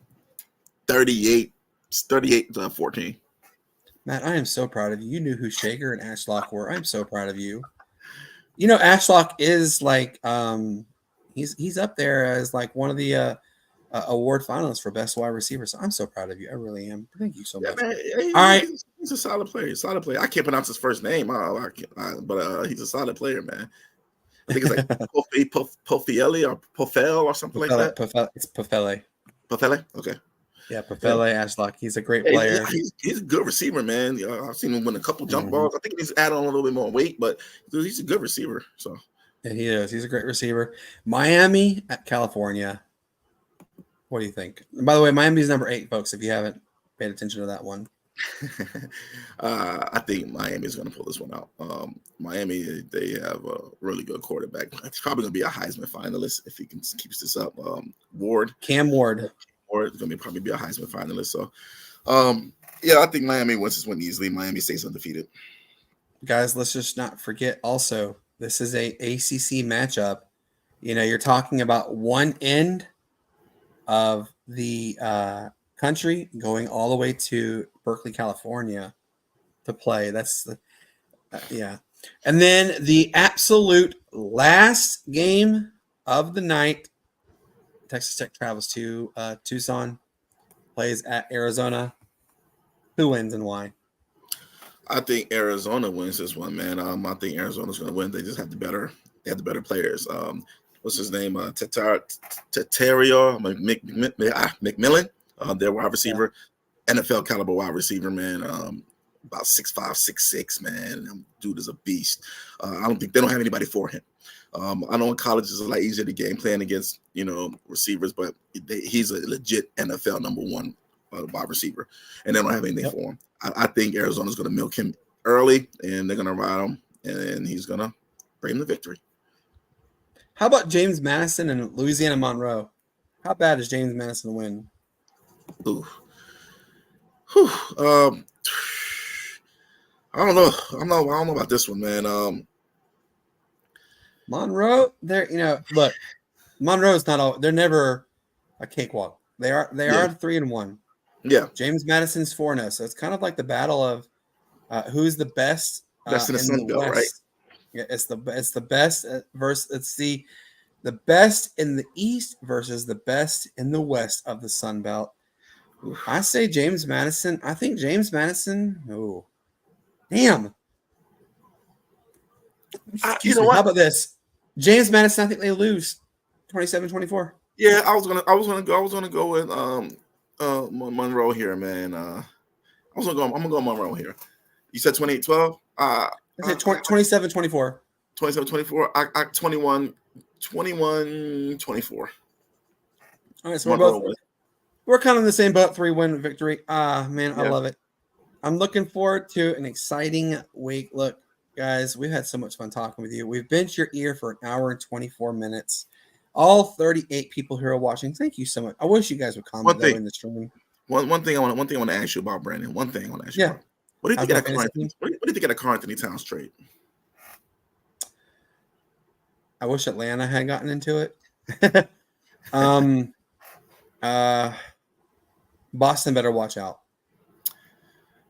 38-14. Matt, I am so proud of you. You knew who Shaker and Ashlock were. I'm so proud of you. You know, Ashlock is like he's up there as like one of the award finalists for best wide receiver. So I'm so proud of you. I really am. Thank you so much. Man, All right, he's a solid player. Solid player. I can't pronounce his first name, but he's a solid player, man. I think it's like Pofielli or Pofel or something like that. It's Pofele. Pofele? Okay. Yeah, Pofele Ashlock. He's a great player. He's a good receiver, man. I've seen him win a couple jump balls. I think he's added on a little bit more weight, but he's a good receiver. So yeah, he is. He's a great receiver. Miami at California. What do you think? And by the way, Miami's number 8, folks, if you haven't paid attention to that one. I think Miami's going to pull this one out. Miami, they have a really good quarterback. He's probably going to be a Heisman finalist if he keeps this up. Cam Ward. Is going to probably be a Heisman finalist. So, I think Miami wins this one easily. Miami stays undefeated. Guys, let's just not forget also, this is a ACC matchup. You know, you're talking about one end of the country going all the way to Berkeley, California to play. That's the And then the absolute last game of the night, Texas Tech travels to Tucson, plays at Arizona. Who wins and why? I think Arizona wins this one, man. I think Arizona's going to win. They just have the better players. What's his name? Tatario McMillan, their wide receiver, NFL caliber wide receiver, man. About 6'5", 6'6", man. Dude is a beast. I don't think they don't have anybody for him. I know in college it's a lot easier to game plan against receivers, but he's a legit NFL number 1 wide receiver, and they don't have anything for him. I think Arizona's going to milk him early, and they're going to ride him, and he's going to bring him the victory. How about James Madison and Louisiana Monroe? How bad does James Madison win? Ooh. Whew. I don't know. I don't know about this one, man. Monroe, look, Monroe's not all. They're never a cakewalk. They are 3-1. Yeah. James Madison's 4-0. So it's kind of like the battle of who's the best. Best in the Sun Belt, right? Yeah, it's the best versus the best in the East versus the best in the West of the Sun Belt. I say James Madison. I think James Madison. Oh, damn. Excuse me. How about this? James Madison, I think they lose 27-24. Yeah, I was gonna go with Monroe here, man. I'm gonna go Monroe here. You said 28-12? I said 27-24. 27-24. I 21-24. All right, so we're kind of in the same boat, 3-win victory. Man, I love it. I'm looking forward to an exciting week. Look, guys, we've had so much fun talking with you. We've bent your ear for 1 hour and 24 minutes. All 38 people who are watching, thank you so much. I wish you guys would comment in the stream. One thing I want to ask you about, Brandon. What do you think of Carl Anthony Towns trade? I wish Atlanta had gotten into it. Boston better watch out.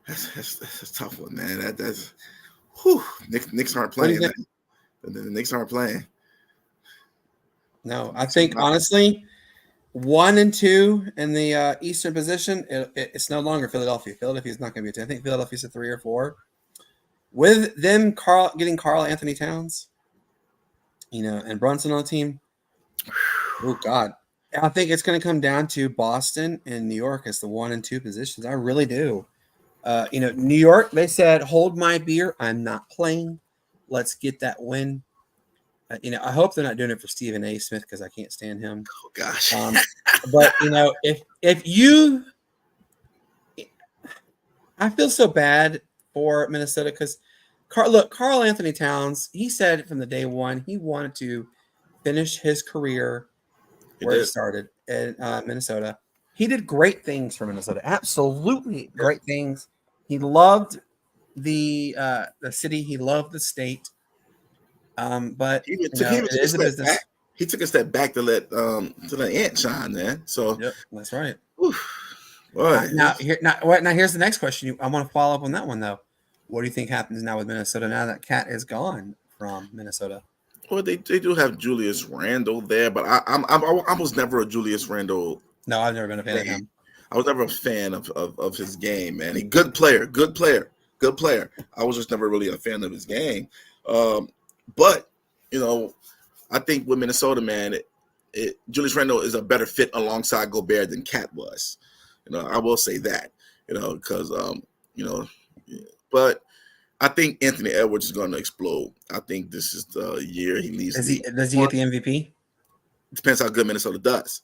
That's a tough one, man. That's whew. Knicks aren't playing. The Knicks aren't playing. No, I think honestly, 1 and 2 in the Eastern position, it's no longer Philadelphia. Philadelphia's not going to be a 10. I think Philadelphia's a 3 or 4. With them, getting Carl Anthony Towns, and Brunson on the team. Oh God, I think it's going to come down to Boston and New York as the 1 and 2 positions. I really do. New York, they said, hold my beer. I'm not playing. Let's get that win. I hope they're not doing it for Stephen A. Smith because I can't stand him. Oh gosh. But if you, I feel so bad for Minnesota because Carl Anthony Towns, he said from the day one he wanted to finish his career where he started in Minnesota. He did great things for Minnesota, absolutely great things. He loved the city, he loved the state. But he took a step back to let Ant shine, man. So yep, that's right. Whew. Now here's the next question. I want to follow up on that one though. What do you think happens now with Minnesota now that Cat is gone from Minnesota? Well, they do have Julius Randle there, but I was never a Julius Randle. No, I've never been a fan of him. I was never a fan of his game, man. He good player. I was just never really a fan of his game. But I think with Minnesota, man, Julius Randle is a better fit alongside Gobert than Cat was. I will say that. Because but I think Anthony Edwards is going to explode. I think this is the year he leaves. Does he get the MVP? Depends how good Minnesota does.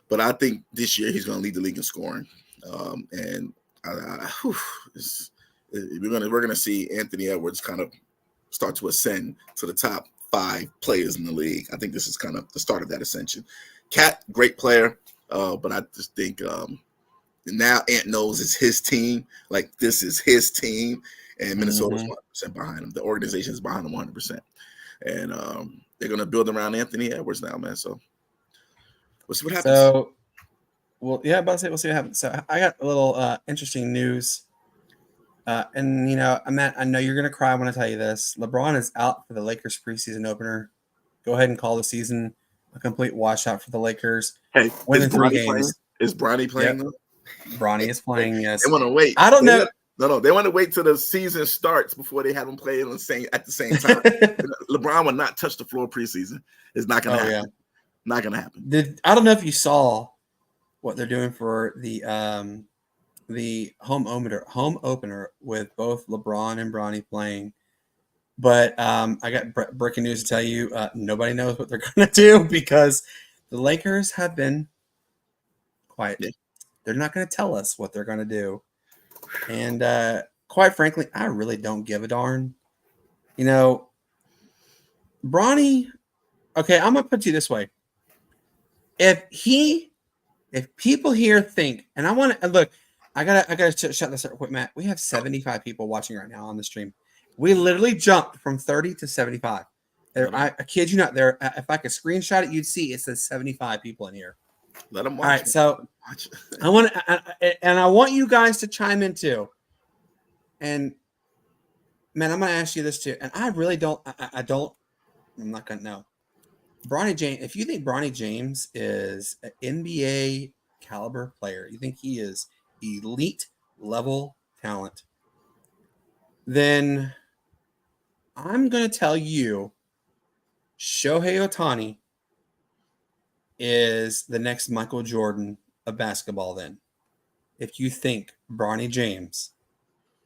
But I think this year he's going to lead the league in scoring. And we're going to see Anthony Edwards kind of start to ascend to the top 5 players in the league. I think this is kind of the start of that ascension. Cat, great player. But I just think now Ant knows it's his team. Like, this is his team. And Minnesota's 100% behind him. The organization is behind him 100%. And they're going to build around Anthony Edwards now, man. So we'll see what happens. So, we'll see what happens. So I got a little interesting news. And, Matt, I know you're going to cry when I tell you this. LeBron is out for the Lakers preseason opener. Go ahead and call the season a complete washout for the Lakers. Hey, winning 3 games. Playing? Is Bronny playing? Yep. Bronny is playing, yes. They want to wait. I don't know. No, they want to wait till the season starts before they have him play at the same time. LeBron will not touch the floor preseason. It's not going to happen. Yeah. Not going to happen. I don't know if you saw what they're doing for the home opener with both LeBron and Bronny playing. But I got breaking news to tell you. Nobody knows what they're going to do because the Lakers have been quiet. Yeah. They're not going to tell us what they're going to do. And quite frankly, I really don't give a darn. Bronny, okay, I'm going to put you this way. If people here think, and I want to look, I gotta shut this up quick, Matt. We have 75 people watching right now on the stream. We literally jumped from 30 to 75. I kid you not. There, if I could screenshot it, you'd see it says 75 people in here. Let them watch. All right, so I want you guys to chime in too. And man, I'm gonna ask you this too. And I really don't. I'm not gonna know. Bronny James. If you think Bronny James is an NBA caliber player, you think he is elite level talent, then I'm gonna tell you, Shohei Ohtani is the next Michael Jordan of basketball then. If you think Bronny James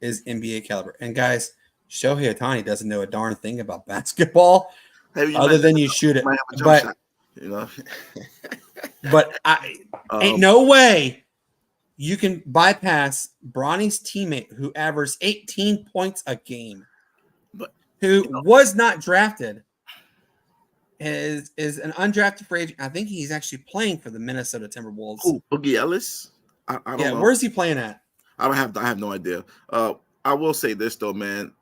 is NBA caliber. And guys, Shohei Ohtani doesn't know a darn thing about basketball other than you shoot it. But but ain't no way you can bypass Bronny's teammate who averaged 18 points a game, who was not drafted. Is an undrafted free agent. I think he's actually playing for the Minnesota Timberwolves. Oh, Boogie Ellis? I don't know. Where's he playing at? I have no idea. I will say this though, man.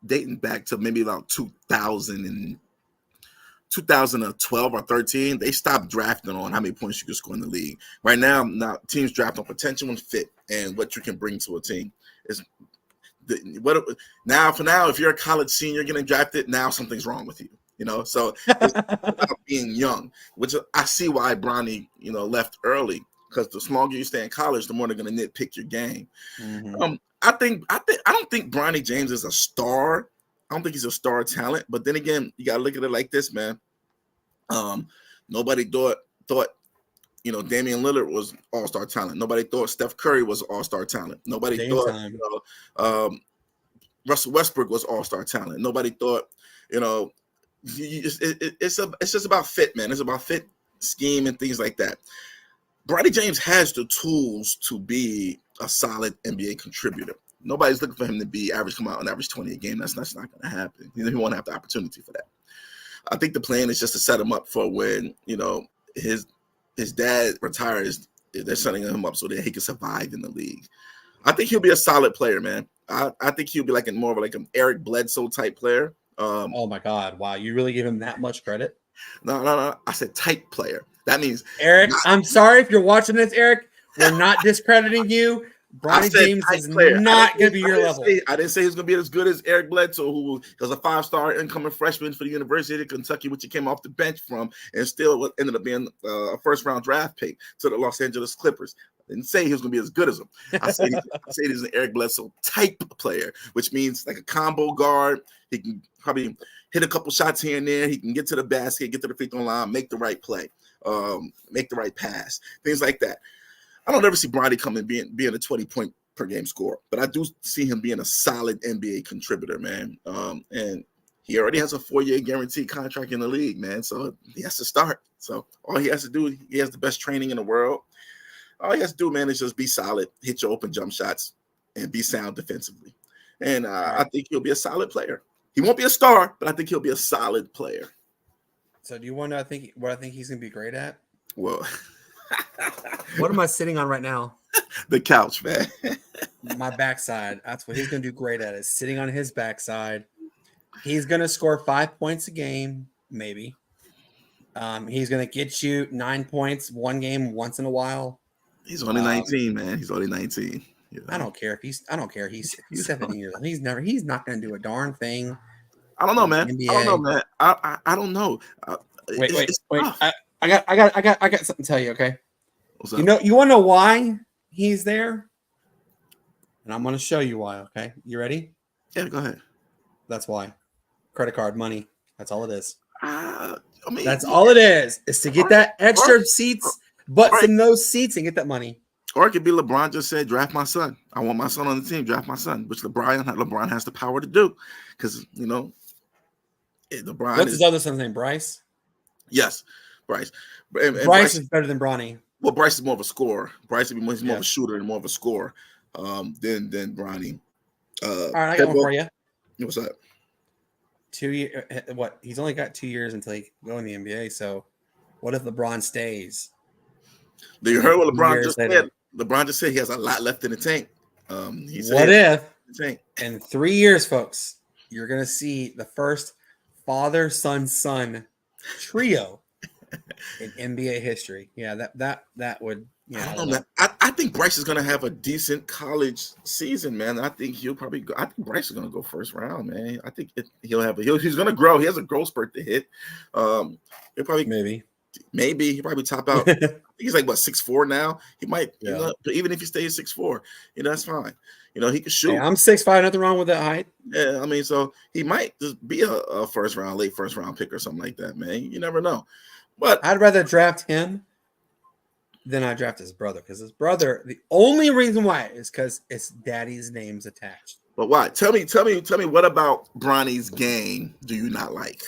Dating back to maybe about 2012 or 13, they stopped drafting on how many points you can score in the league. Right now teams draft on potential and fit and what you can bring to a team. Now, if you're a college senior getting drafted, now something's wrong with you. So it's about being young, which I see why Bronny, left early, because the longer you stay in college, the more they're going to nitpick your game. Mm-hmm. I don't think Bronny James is a star. I don't think he's a star talent. But then again, you got to look at it like this, man. Nobody thought Damian Lillard was all-star talent. Nobody thought Steph Curry was all-star talent. Nobody thought Russell Westbrook was all-star talent. Nobody thought, it's just about fit, man. It's about fit, scheme, and things like that. Bronny James has the tools to be a solid NBA contributor. Nobody's looking for him to come out and average 20 a game. That's not going to happen. He won't have the opportunity for that. I think the plan is just to set him up for when his dad retires. They're setting him up so that he can survive in the league. I think he'll be a solid player, man. I think he'll be more of an Eric Bledsoe type player. Oh my God! Wow, you really give him that much credit? No. I said type player. That means Eric. I'm sorry if you're watching this, Eric. We're not discrediting you. Bronny James is not going to be your level. I didn't say he's going to be as good as Eric Bledsoe, who was a 5-star incoming freshman for the University of Kentucky, which he came off the bench from, and still ended up being a first-round draft pick to the Los Angeles Clippers. I didn't say he was going to be as good as him. I said he's an Eric Bledsoe type player, which means like a combo guard. He can probably hit a couple shots here and there. He can get to the basket, get to the free throw line, make the right play, make the right pass, things like that. I don't ever see Bronny coming being a 20-point per game scorer, but I do see him being a solid NBA contributor, man. And he already has a 4-year guaranteed contract in the league, man. So he has to start. So all he has to do, he has the best training in the world. All he has to do, man, is just be solid, hit your open jump shots, and be sound defensively. And I think he'll be a solid player. He won't be a star, but I think he'll be a solid player. So do you want to think what I think he's going to be great at? Well, what am I sitting on right now? The couch, man. My backside. That's what he's going to do great at, is sitting on his backside. He's going to score 5 points a game, maybe. He's going to get you 9 points one game once in a while. He's only 19, man. He's only 19. You know? I don't care. He's 17 years old. He's not going to do a darn thing. I don't know, man. NBA. I don't know, man. I don't know. Wait. I got something to tell you, okay? What's up? You want to know why he's there? And I'm going to show you why, okay? You ready? Yeah, go ahead. That's why. Credit card money. That's all it is. That's all it is to get that extra seats, butts in those seats and get that money. Or it could be LeBron just said, draft my son. I want my son on the team, draft my son, which LeBron has the power to do. Because, LeBron What's his other son's name, Bryce? Yes, Bryce. And Bryce is better than Bronny. Well, Bryce is more of a scorer. Bryce is more of a shooter and more of a scorer than Bronny. All right, I got one for you. What's that? 2 years. What? He's only got 2 years until he can go in the NBA. So, what if LeBron stays? Do you heard what LeBron just said? LeBron just said he has a lot left in the tank. He said, what if in 3 years, folks, you're going to see the first father-son-son trio in NBA history? Yeah, that would. Yeah, I don't know. I think Bryce is going to have a decent college season, man. I think he'll probably go. I think Bryce is going to go first round, man. I think he's going to grow. He has a growth spurt to hit. He'll probably maybe he probably top out. I think he's like 6'4" now. He might, even if he stays 6'4", that's fine. He can shoot. Hey, I'm 6'5", nothing wrong with that height. Yeah, I mean, so he might just be a late first round pick or something like that, man. You never know. But I'd rather draft him than I draft his brother, because his brother, the only reason why is because it's daddy's name's attached. But why? Tell me, what about Bronny's game do you not like?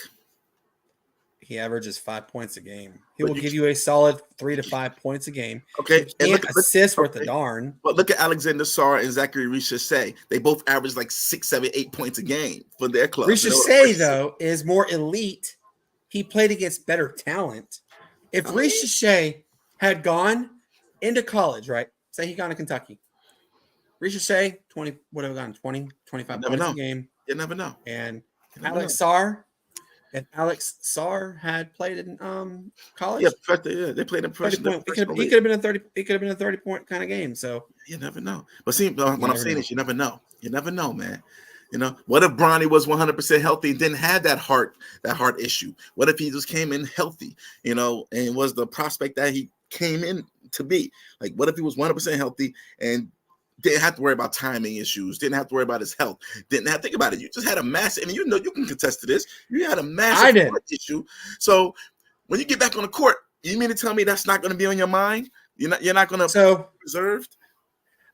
He averages 5 points a game. He will give you a solid 3 to 5 points a game. Okay. He can't assist worth a darn. But look at Alexander Sarr and Zachary Richardson. They both average like 6, 7, 8 points a game for their club. Richardson, though, is more elite. He played against better talent. If Richardson had gone into college, right? Say he gone to Kentucky. Richardson, 20, what have we gone? 20, 25 points a game. You never know. And Alex Sarr. If Alex Sarr had played in college, they played in professional. He could have been a 30. It could have been a 30-point kind of game. So you never know. But see, what I'm saying is, you never know. You never know, man. What if Bronny was 100% healthy and didn't have that heart issue? What if he just came in healthy, and was the prospect that he came in to be? Like, what if he was 100% healthy and didn't have to worry about timing issues, didn't have to worry about his health, didn't have to think about it. You just had a massive, and you can contest to this. You had a massive issue. So when you get back on the court, you mean to tell me that's not going to be on your mind? You're not going to be reserved?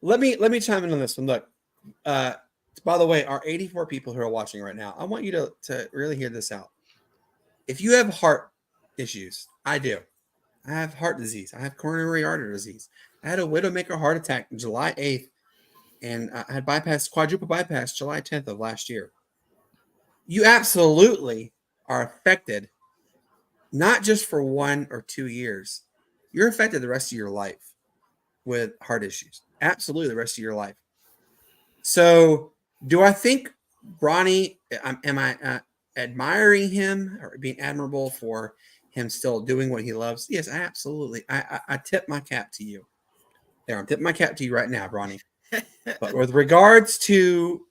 Let me chime in on this one. Look, by the way, our 84 people who are watching right now, I want you to really hear this out. If you have heart issues, I do. I have heart disease. I have coronary artery disease. I had a widowmaker heart attack July 8th. And I had quadruple bypass July 10th of last year. You absolutely are affected, not just for 1 or 2 years. You're affected the rest of your life with heart issues. Absolutely the rest of your life. So do I think Bronny, am I admiring him or being admirable for him still doing what he loves? Yes, absolutely. I tip my cap to you. There, I'm tipping my cap to you right now, Bronny. But with regards to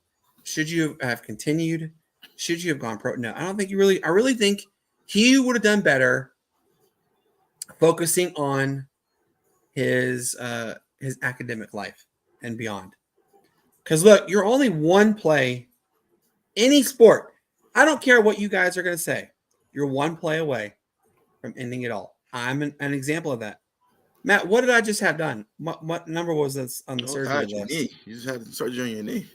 should you have continued, should you have gone pro? No, I don't think you really. I really think he would have done better focusing on his academic life and beyond. Because look, you're only one play, any sport. I don't care what you guys are going to say. You're one play away from ending it all. I'm an example of that. Matt, what did I just have done? What number was this on the surgery your list? knee. You just had surgery on your knee.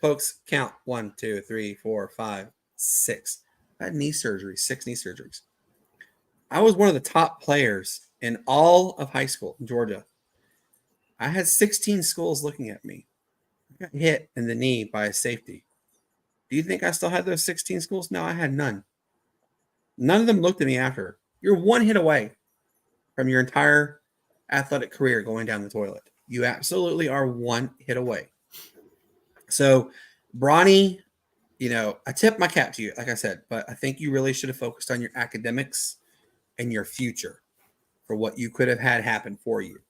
Folks, count 1, 2, 3, 4, 5, 6. I had knee surgery, 6 knee surgeries. I was one of the top players in all of high school in Georgia. I had 16 schools looking at me. I got hit in the knee by a safety. Do you think I still had those 16 schools? No, I had none. None of them looked at me after. You're one hit away from your entire athletic career going down the toilet. You absolutely are one hit away. So, Bronny, I tip my cap to you, like I said, but I think you really should have focused on your academics and your future for what you could have had happen for you.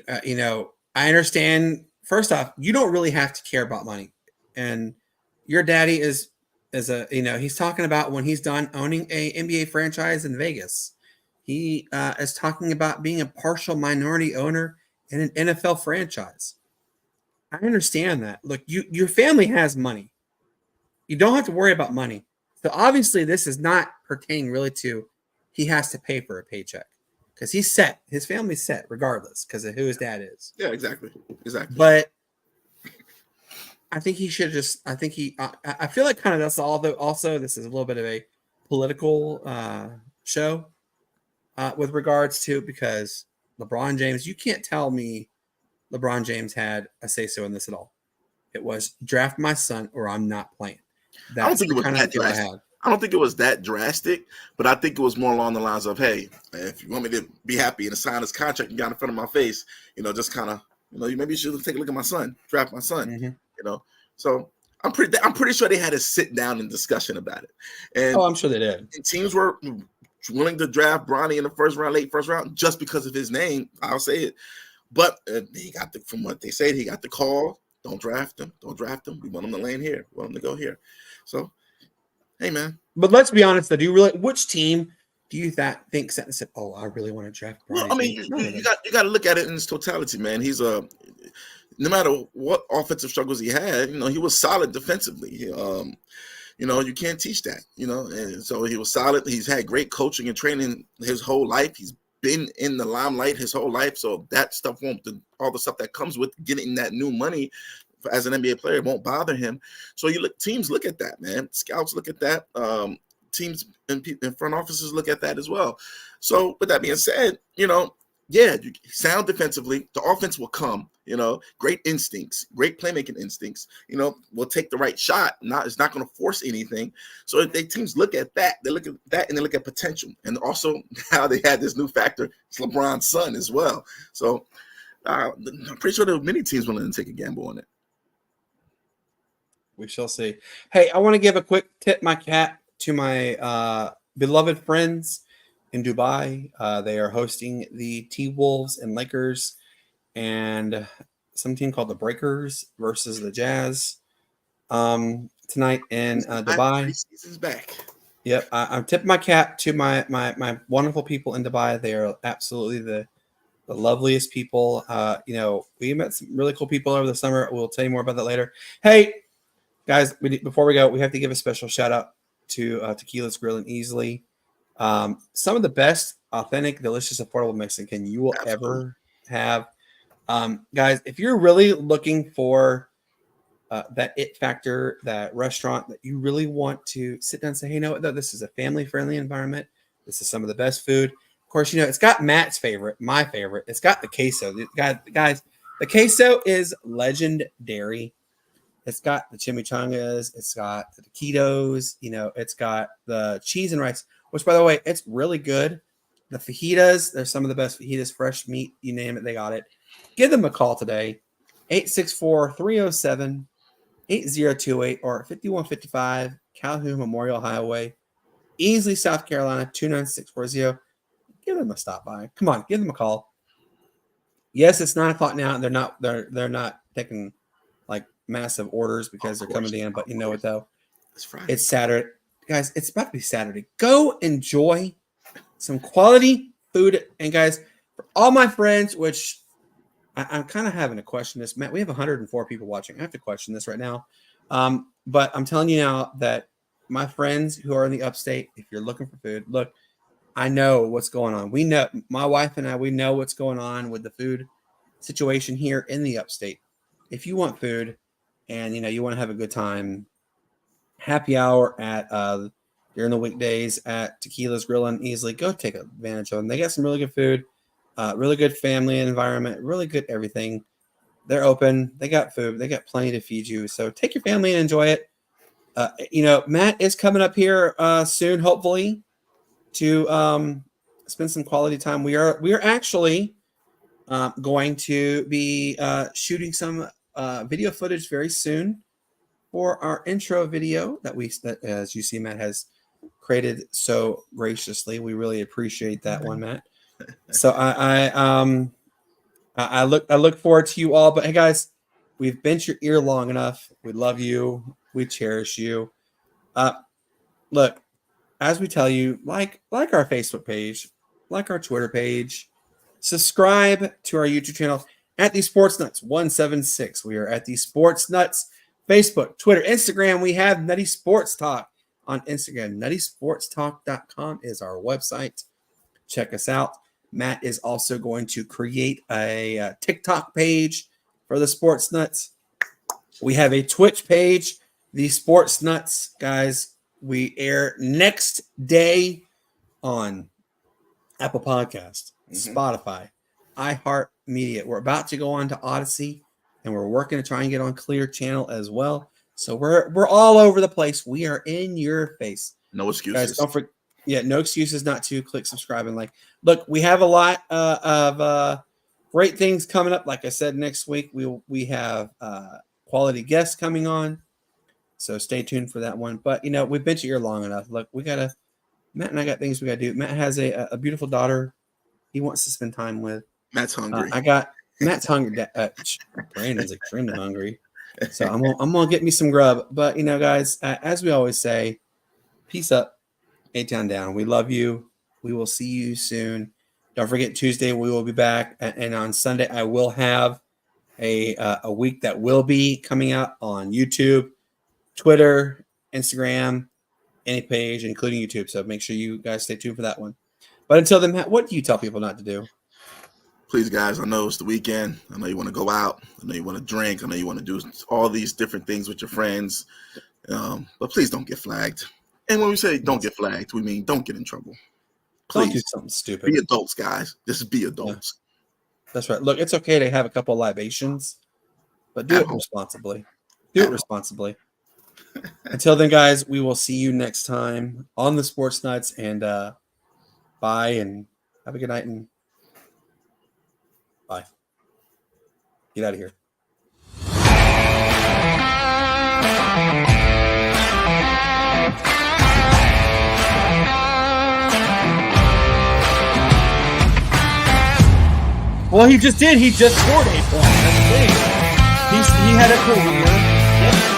I understand. First off, you don't really have to care about money, and your daddy is he's talking about when he's done owning a NBA franchise in Vegas. He is talking about being a partial minority owner in an NFL franchise. I understand that. Look, your family has money. You don't have to worry about money. So obviously, this is not pertaining really to he has to pay for a paycheck because he's set. His family's set regardless because of who his dad is. Yeah, exactly. But I think he should just. I think I feel like kind of that's all. Though also, this is a little bit of a political show with regards to because LeBron James. You can't tell me LeBron James had a say so in this at all. It was draft my son or I'm not playing. That's I don't think it was that drastic. I don't think it was that drastic, but I think it was more along the lines of, hey, if you want me to be happy and sign this contract you got in front of my face, just kind of, maybe you should take a look at my son, draft my son, So I'm pretty sure they had a sit down and discussion about it. And I'm sure they did. And teams were willing to draft Bronny in the first round, late first round, just because of his name. I'll say it. But he got from what they said, he got the call. Don't draft him. Don't draft him. We want him to land here. We want him to go here. So, hey, man. But let's be honest, though. Which team do you think sat and said, "Oh, I really want to draft Bronny"? Well, I mean, you got to look at it in its totality, man. He's no matter what offensive struggles he had, he was solid defensively. You can't teach that. And so he was solid. He's had great coaching and training his whole life. He's been in the limelight his whole life, so that stuff all the stuff that comes with getting that new money as an NBA player won't bother him. So teams look at that, man. Scouts look at that. Teams and front offices look at that as well. So with that being said, you sound defensively, the offense will come. Great instincts, great playmaking instincts. Will take the right shot. It's not going to force anything. So if teams look at that, they look at that and they look at potential. And also now they had this new factor. It's LeBron's son as well. So I'm pretty sure there were many teams willing to take a gamble on it. We shall see. Hey, I want to give a quick tip my cap to my beloved friends in Dubai. They are hosting the T-Wolves and Lakers and some team called the Breakers versus the Jazz tonight in Dubai. Season's back. Yep, I'm tipping my cap to my wonderful people in Dubai. They are absolutely the loveliest people. We met some really cool people over the summer. We'll tell you more about that later. Hey, guys, before we go, we have to give a special shout out to Tequila's Grill and Easily. Some of the best, authentic, delicious, affordable Mexican you will ever have. Guys, if you're really looking for that it factor, that restaurant that you really want to sit down and say, hey, this is a family-friendly environment. This is some of the best food. Of course, it's got Matt's favorite, my favorite. It's got the queso. Guys, the queso is legendary. It's got the chimichangas. It's got the taquitos. It's got the cheese and rice, which, by the way, it's really good. The fajitas, they're some of the best fajitas, fresh meat, you name it, they got it. Give them a call today, 864-307-8028 or 5155 Calhoun Memorial Highway, Easley, South Carolina, 29640. Give them a stop by. Come on, give them a call. Yes, it's 9:00 now, and they're not taking like massive orders because they're coming in. But you know what though? It's Friday. It's Saturday, guys. It's about to be Saturday. Go enjoy some quality food, and guys, for all my friends, which I'm kind of having to question this, Matt. We have 104 people watching. I have to question this right now, but I'm telling you now that my friends who are in the upstate, if you're looking for food, look. I know what's going on. We know, my wife and I, we know what's going on with the food situation here in the upstate. If you want food and, you want to have a good time, happy hour at during the weekdays at Tequila's Grill and Easily, go take advantage of them. They got some really good food, really good family environment, really good everything. They're open. They got food. They got plenty to feed you. So take your family and enjoy it. Matt is coming up here soon, hopefully, to spend some quality time. We are actually going to be shooting some video footage very soon for our intro video that as you see, Matt has created so graciously. We really appreciate that one, Matt. So I look forward to you all. But hey, guys, we've bent your ear long enough. We love you. We cherish you. Look. As we tell you, like our Facebook page, like our Twitter page, subscribe to our YouTube channel at the Sportz Nutz 176. We are at the Sportz Nutz Facebook, Twitter, Instagram. We have Nutty Sports Talk on Instagram. NuttySportsTalk.com is our website. Check us out. Matt is also going to create a TikTok page for the Sportz Nutz. We have a Twitch page, the Sportz Nutz, guys. We air next day on Apple Podcasts, Spotify, iHeartMedia. We're about to go on to Odyssey, and we're working to try and get on Clear Channel as well. So we're all over the place. We are in your face. No excuses. Guys, don't forget. Yeah, no excuses not to click subscribe and like. Look, we have a lot of great things coming up. Like I said, next week we have quality guests coming on. So stay tuned for that one. But, we've been your ear long enough. Look, Matt and I got things we got to do. Matt has a beautiful daughter he wants to spend time with. Matt's hungry. Matt's hungry. Brandon's extremely hungry. So I'm going to get me some grub. But, guys, as we always say, peace up, 8 down. We love you. We will see you soon. Don't forget, Tuesday we will be back. And on Sunday, I will have a week that will be coming out on YouTube, Twitter, Instagram, any page, including YouTube. So make sure you guys stay tuned for that one. But until then, Matt, what do you tell people not to do? Please, guys, I know it's the weekend. I know you want to go out. I know you want to drink. I know you want to do all these different things with your friends. But please don't get flagged. And when we say don't get flagged, we mean don't get in trouble. Please. Don't do something stupid. Be adults, guys. Just be adults. Yeah. That's right. Look, it's okay to have a couple libations, but do it responsibly. Do it responsibly. Until then, guys, we will see you next time on the Sportz Nutz, and bye, and have a good night, and bye. Get out of here. Well, he just did. He just scored 8 points. That's big. He had a career. Yep.